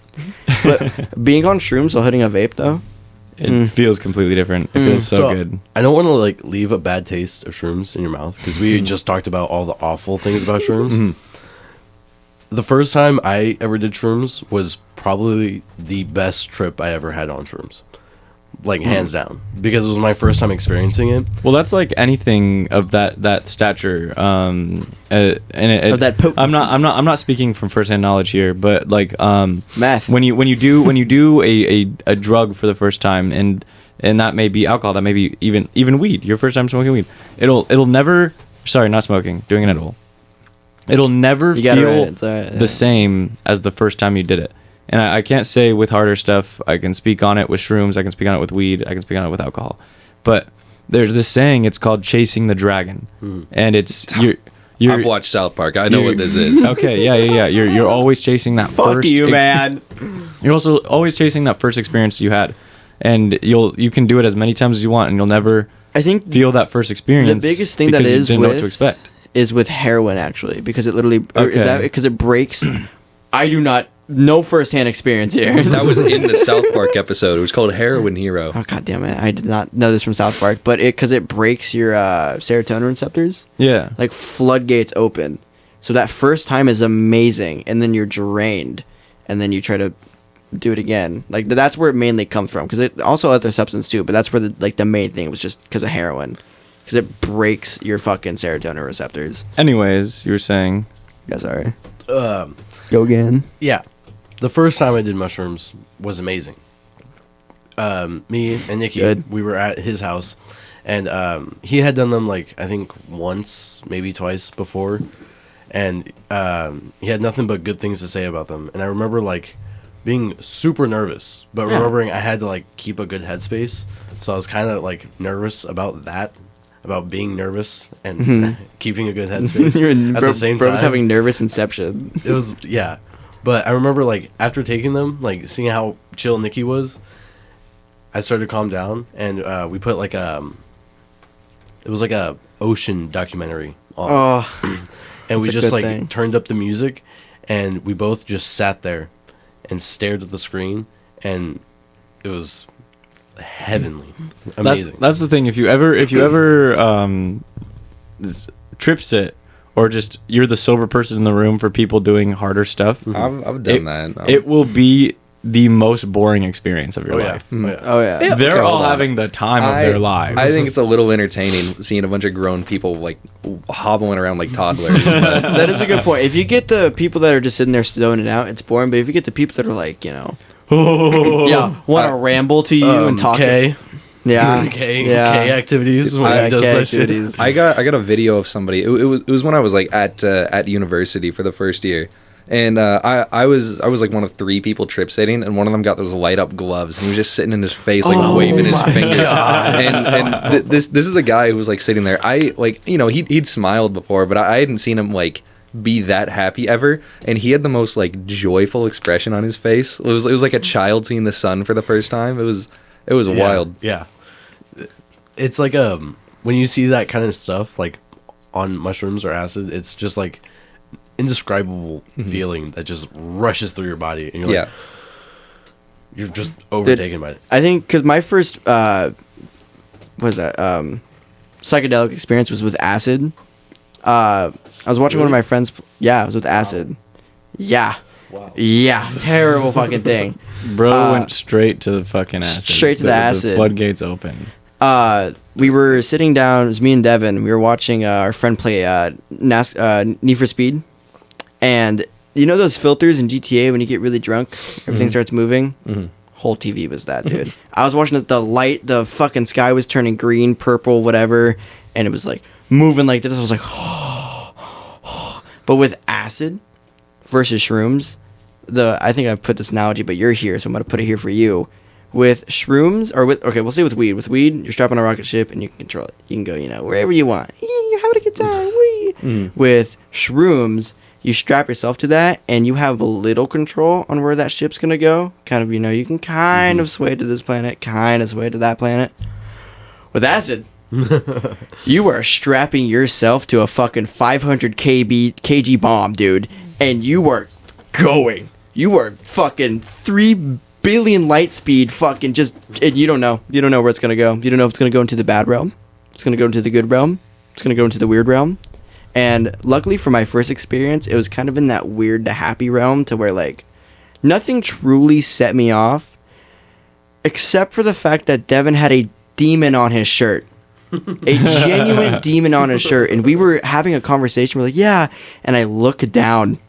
But being on shrooms while hitting a vape, though, It feels completely different. It feels so good. I don't want to like leave a bad taste of shrooms in your mouth because we just talked about all the awful things about shrooms. The first time I ever did shrooms was probably the best trip I ever had on shrooms. Like hands down, because it was my first time experiencing it. Well, that's like anything of that stature. And Of that potency. I'm not speaking from firsthand knowledge here, but like meth. when you do a drug for the first time, and that may be alcohol, that may be even weed. Your first time smoking weed, it'll never. Sorry, not smoking. Doing an edible. It'll never You got it feel right, it's all right, the same as the first time you did it. And I can't say with harder stuff. I can speak on it with shrooms. I can speak on it with weed. I can speak on it with alcohol. But there's this saying. It's called chasing the dragon, and it's you're. I've watched South Park. I know what this is. Okay, yeah. You're always chasing that Fuck first. you, man. You're also always chasing that first experience you had, and you can do it as many times as you want, and you'll never I think feel that first experience. the biggest thing that because you is didn't know what with to expect. is with heroin, actually, because it literally is Okay. that because it breaks. I do not no firsthand experience here. That was in the South Park episode. It was called Heroin Hero. Oh god damn it! I did not know this from South Park, but because it breaks your serotonin receptors, Yeah. like floodgates open. So that first time is amazing, and then you're drained, and then you try to do it again. Like that's where it mainly comes from, because it also other substance too, but that's where the main thing was just because of heroin, because it breaks your fucking serotonin receptors. Anyways, you were saying. Yeah, sorry. Um, Go again. yeah, the first time I did mushrooms was amazing. Me and Nikki, Good. we were at his house, and he had done them like I think once, maybe twice before, and he had nothing but good things to say about them. And I remember like being super nervous, but Yeah. remembering I had to like keep a good headspace, so I was kind of like nervous about that, about being nervous and keeping a good headspace at the same Bro was time. having nervous inception. It was yeah, but I remember like after taking them, like seeing how chill Nikki was, I started to calm down, and we put like it was like a ocean documentary on, Oh, and we that's a just good like thing. turned up the music, and we both just sat there and stared at the screen, and it was heavenly, amazing. That's the thing. If you ever trip sit, or just you're the sober person in the room for people doing harder stuff, I've done that. it will be the most boring experience of your Oh yeah, life. oh yeah. oh yeah. They're Okay, all hold on. having the time of their lives. I think it's a little entertaining seeing a bunch of grown people like hobbling around like toddlers. but That is a good point. If you get the people that are just sitting there zoning out, it's boring. But if you get the people that are like, want to ramble to you and talk, K, yeah, K, yeah. K activities. When Yeah, he does K that shit. activities. I got a video of somebody. It was when I was like at university for the first year, and I was like one of 3 people trip sitting, and one of them got those light up gloves, and he was just sitting in his face like waving his fingers. And this is a guy who was like sitting there. I like he'd smiled before, but I hadn't seen him like be that happy ever, and he had the most like joyful expression on his face. It was like a child seeing the sun for the first time. It was Yeah, wild. Yeah, it's like when you see that kind of stuff like on mushrooms or acid, it's just like indescribable feeling that just rushes through your body, and you're like, you're just overtaken by it. I think because my first what was that psychedelic experience was with acid. I was watching one of my friends. Yeah, it was with acid. Yeah. Wow. Yeah, terrible fucking thing. Bro went straight to the fucking acid. Straight to the acid. Floodgates open. We were sitting down. It was me and Devin. We were watching our friend play Need for Speed, and you know those filters in GTA when you get really drunk, everything starts moving. Whole TV was that, dude. I was watching the light. The fucking sky was turning green, purple, whatever, and it was like moving like this. I was like, but with acid versus shrooms, I think I put this analogy, but you're here, so I'm gonna put it here for you. With shrooms, or we'll say with weed. With weed, you're strapped on a rocket ship and you can control it. You can go, wherever you want. You're having a good time. Wee. With shrooms, you strap yourself to that, and you have a little control on where that ship's gonna go. Kind of, you can kind of sway to this planet, kind of sway to that planet. With acid, you are strapping yourself to a fucking 500 kg bomb, dude, and you are going. You are fucking 3 billion light speed, fucking just. And you don't know where it's gonna go. You don't know if it's gonna go into the bad realm. It's gonna go into the good realm. It's gonna go into the weird realm. And luckily for my first experience, it was kind of in that weird to happy realm, to where like nothing truly set me off, except for the fact that Devin had a demon on his shirt. A genuine demon on his shirt. And we were having a conversation. We're like, yeah. And I look down,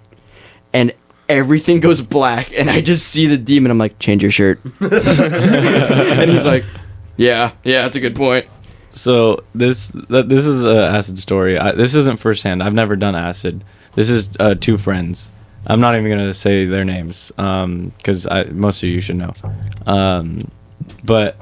and everything goes black, and I just see the demon. I'm like, change your shirt. And he's like, yeah, that's a good point. So this is an acid story. This isn't firsthand. I've never done acid. This is 2 friends. I'm not even gonna say their names because most of you should know. But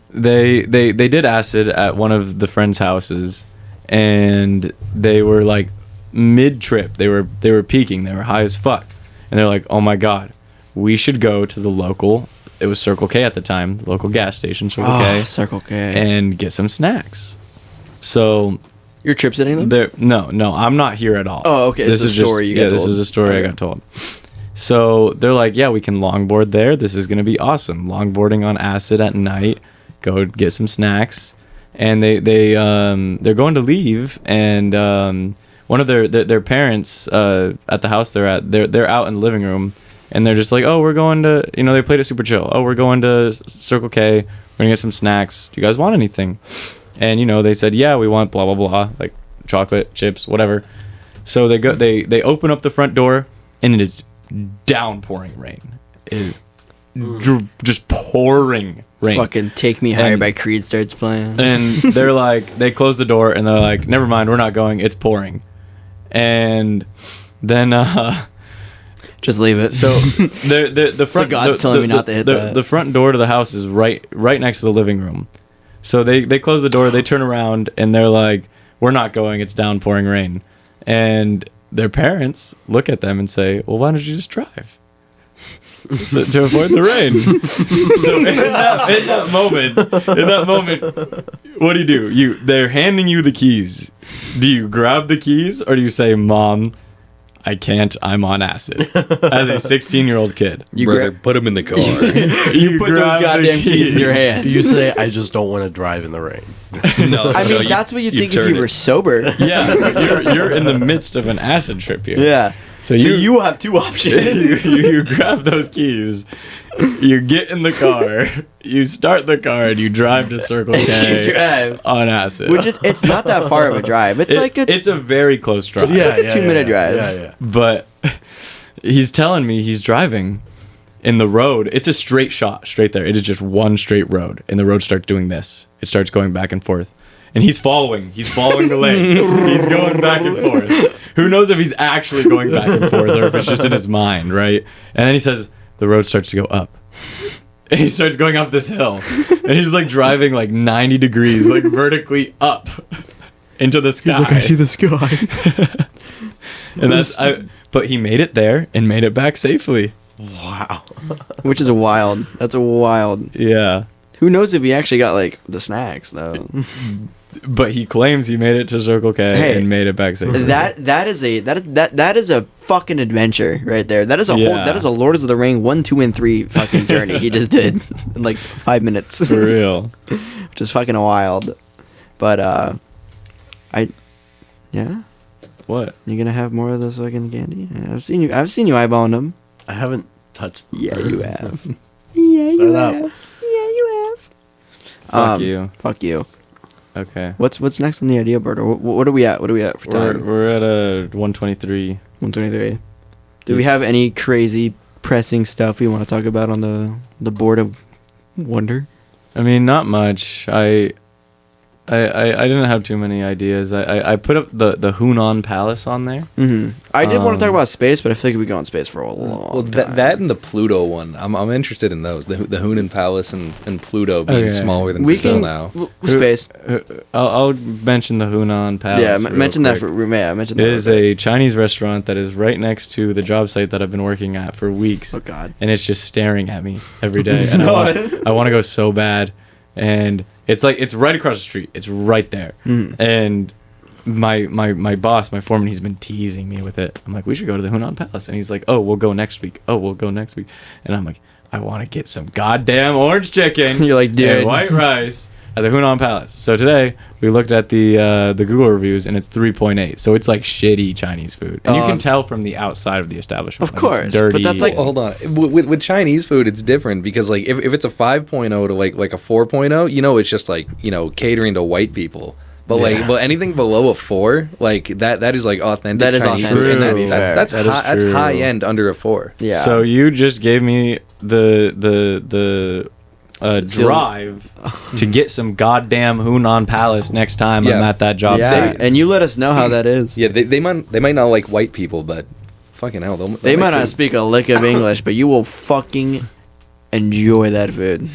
they did acid at one of the friends' houses, and they were like mid-trip. They were peaking. They were high as fuck, and they're like, "Oh my god, we should go to the local." It was Circle K at the time, the local gas station, Circle K, and get some snacks. So you're trip sitting them? No, I'm not here at all. Oh, okay. This is a story you got told. This is a story I got told. So they're like, yeah, we can longboard there. This is gonna be awesome. Longboarding on acid at night. Go get some snacks, and they're going to leave, and one of their parents at the house they're at, they're out in the living room. And they're just like, oh, we're going to, they played it super chill. Oh, we're going to Circle K. We're going to get some snacks. Do you guys want anything? And, they said, yeah, we want blah, blah, blah, like chocolate, chips, whatever. So they open up the front door, and it is downpouring rain. It is just pouring rain. Fucking Take Me Higher by Creed starts playing. And they're like, they close the door, and they're like, never mind, we're not going. It's pouring. And then... just leave it. So the front God's telling me not to hit that. The front door to the house is right next to the living room. So they close the door, they turn around, and they're like, we're not going, it's downpouring rain. And their parents look at them and say, well, why don't you just drive? So, to avoid the rain. So in that moment, what do? They're handing you the keys. Do you grab the keys, or do you say, Mom, I can't, I'm on acid? As a 16-year-old kid. Brother, put him in the car. You put those goddamn keys in your hand. Do you say, I just don't want to drive in the rain? No. I mean, that's what you think if you were sober. Yeah, you're in the midst of an acid trip here. Yeah. So you have 2 options. you grab those keys, you get in the car, you start the car, and you drive to Circle K you drive. On acid. Which it's not that far of a drive. It's it's a very close drive. It's like a 2-minute drive. Yeah. But he's telling me he's driving in the road. It's a straight shot, straight there. It is just one straight road, and the road starts doing this. It starts going back and forth. And he's following the lane. He's going back and forth. Who knows if he's actually going back and forth or if it's just in his mind, right? And then he says, the road starts to go up. And he starts going up this hill. And he's like driving like 90 degrees, like vertically up into the sky. He's like, I see the sky. And but he made it there and made it back safely. Wow. Which is wild. That's a wild. Yeah. Who knows if he actually got like the snacks though? But he claims he made it to Circle K and made it back safely. That is a fucking adventure right there. That is a whole. That is a Lord of the Ring 1, 2, and 3 fucking journey he just did in like 5 minutes. For real. Which is fucking wild. But yeah. What? You gonna have more of this fucking candy? I've seen you eyeballing them. I haven't touched them. Yeah, you have. Yeah, you have. Yeah, you have. Fuck you. Fuck you. Okay. What's next on the idea board? Or what are we at? What are we at for time? We're at a 123. 123. Do we have any crazy pressing stuff we want to talk about on the board of wonder? I mean, not much. I I didn't have too many ideas. I put up the Hunan Palace on there. I did want to talk about space, but I feel like we go in space for a long time. That and the Pluto one. I'm interested in those. The Hunan Palace and Pluto being Okay. smaller than we Brazil can now. space. I'll mention the Hunan Palace. Yeah, real mention that quick. for mention It that. is a Chinese restaurant that is right next to the job site that I've been working at for weeks. Oh God. And it's just staring at me every day. And I want to go so bad. And it's like it's right across the street. It's right there. And my boss, my foreman, he's been teasing me with it. I'm like, we should go to the Hunan Palace. And he's like, oh, we'll go next week. Oh, we'll go next week. And I'm like, I want to get some goddamn orange chicken. You're like, dude. And white rice at the Hunan Palace. So today we looked at the Google reviews and it's 3.8. So it's like shitty Chinese food, and you can tell from the outside of the establishment. Of like, course, it's dirty. but that's like- Well, hold on. With Chinese food, it's different because like if it's a 5.0 to like a 4.0, you know, it's just like, you know, catering to white people. But like, anything below a 4, like that is like authentic. That is Chinese authentic, food. to be fair. That's That is that's true. high end under a 4. Yeah. So you just gave me the drive to get some goddamn Hunan Palace next time I'm Yeah. at that job yeah, site. and you let us know how that is. Yeah, they might not like white people, but fucking hell, they'll They make might not food. speak a lick of English, but you will fucking enjoy that food.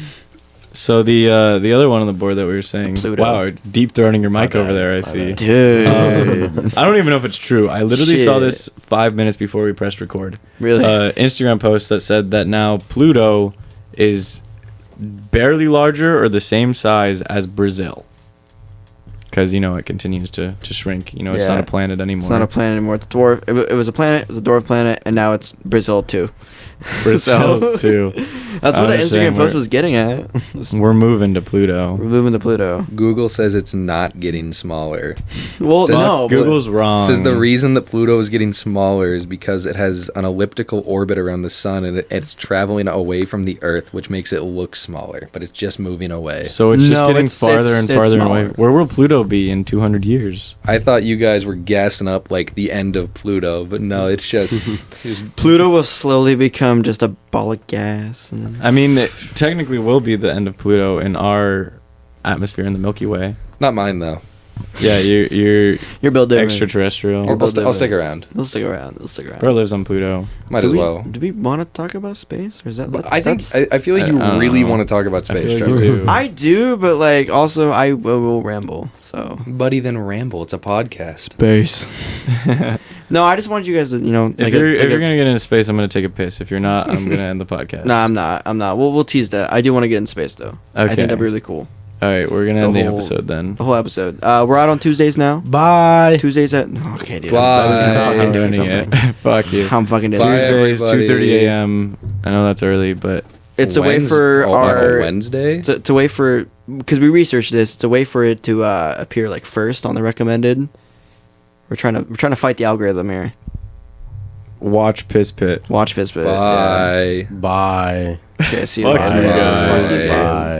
So the other one on the board that we were saying, Pluto. wow, deep throating your mic My over bad, there. I my see. bad. Dude. I don't even know if it's true. I literally saw Shit. this 5 minutes before we pressed record. Really? Instagram post that said that now Pluto is barely larger or the same size as Brazil. Because, you know, it continues to shrink. You know, it's Yeah. not a planet anymore. It's not a planet anymore. It's a dwarf. It was a planet. It was a dwarf planet, and now it's Brazil too. Brazil, too. That's I what the was saying Instagram post we're- was getting at. We're moving to Pluto. We're moving to Pluto. Google says it's not getting smaller. Well, Says- no, but- Google's wrong. Says the reason that Pluto is getting smaller is because it has an elliptical orbit around the sun and it's traveling away from the Earth, which makes it look smaller, but it's just moving away. So it's just No, getting it's- farther it's- and it's farther smaller. away. Where will Pluto be in 200 years? I thought you guys were gassing up like the end of Pluto, but no, it's just Pluto will slowly become just a ball of gas. And then, I mean, it technically will be the end of Pluto in our atmosphere in the Milky Way. not mine though. Yeah, you're you're built different. extraterrestrial. I'll stick around. We'll stick around. We'll stick around. Bro lives on Pluto. Might do as we, well. Do we want to talk about space, or is that? But I think I feel like you I don't really know. want to talk about I space, feel like Trevor. you do. I do, but like also I will ramble. So Buddy, then ramble. It's a podcast. space. No, I just wanted you guys to, you know, If you're gonna get into space, I'm gonna take a piss. If you're not, I'm gonna end the podcast. No, I'm not. I'm not. We'll tease that. I do want to get in space though. I Okay. think that'd be really cool. All right, we're gonna end the whole- episode then. The whole episode. We're out on Tuesdays now. Bye. Tuesdays at okay, dude. Bye. I'm fucking I'm doing ending something. it. Fuck you. I'm fucking doing Bye, it. Tuesdays, everybody. 2:30 a.m. I know that's early, but It's a way for our Wednesday. it's a way for because we researched this. It's a way for it to appear like first on the recommended. We're trying to fight the algorithm here. watch Piss Pit. Watch Fizbit. Bye. Bye. Okay, see you Fuck later. you guys. Fuck you. Bye.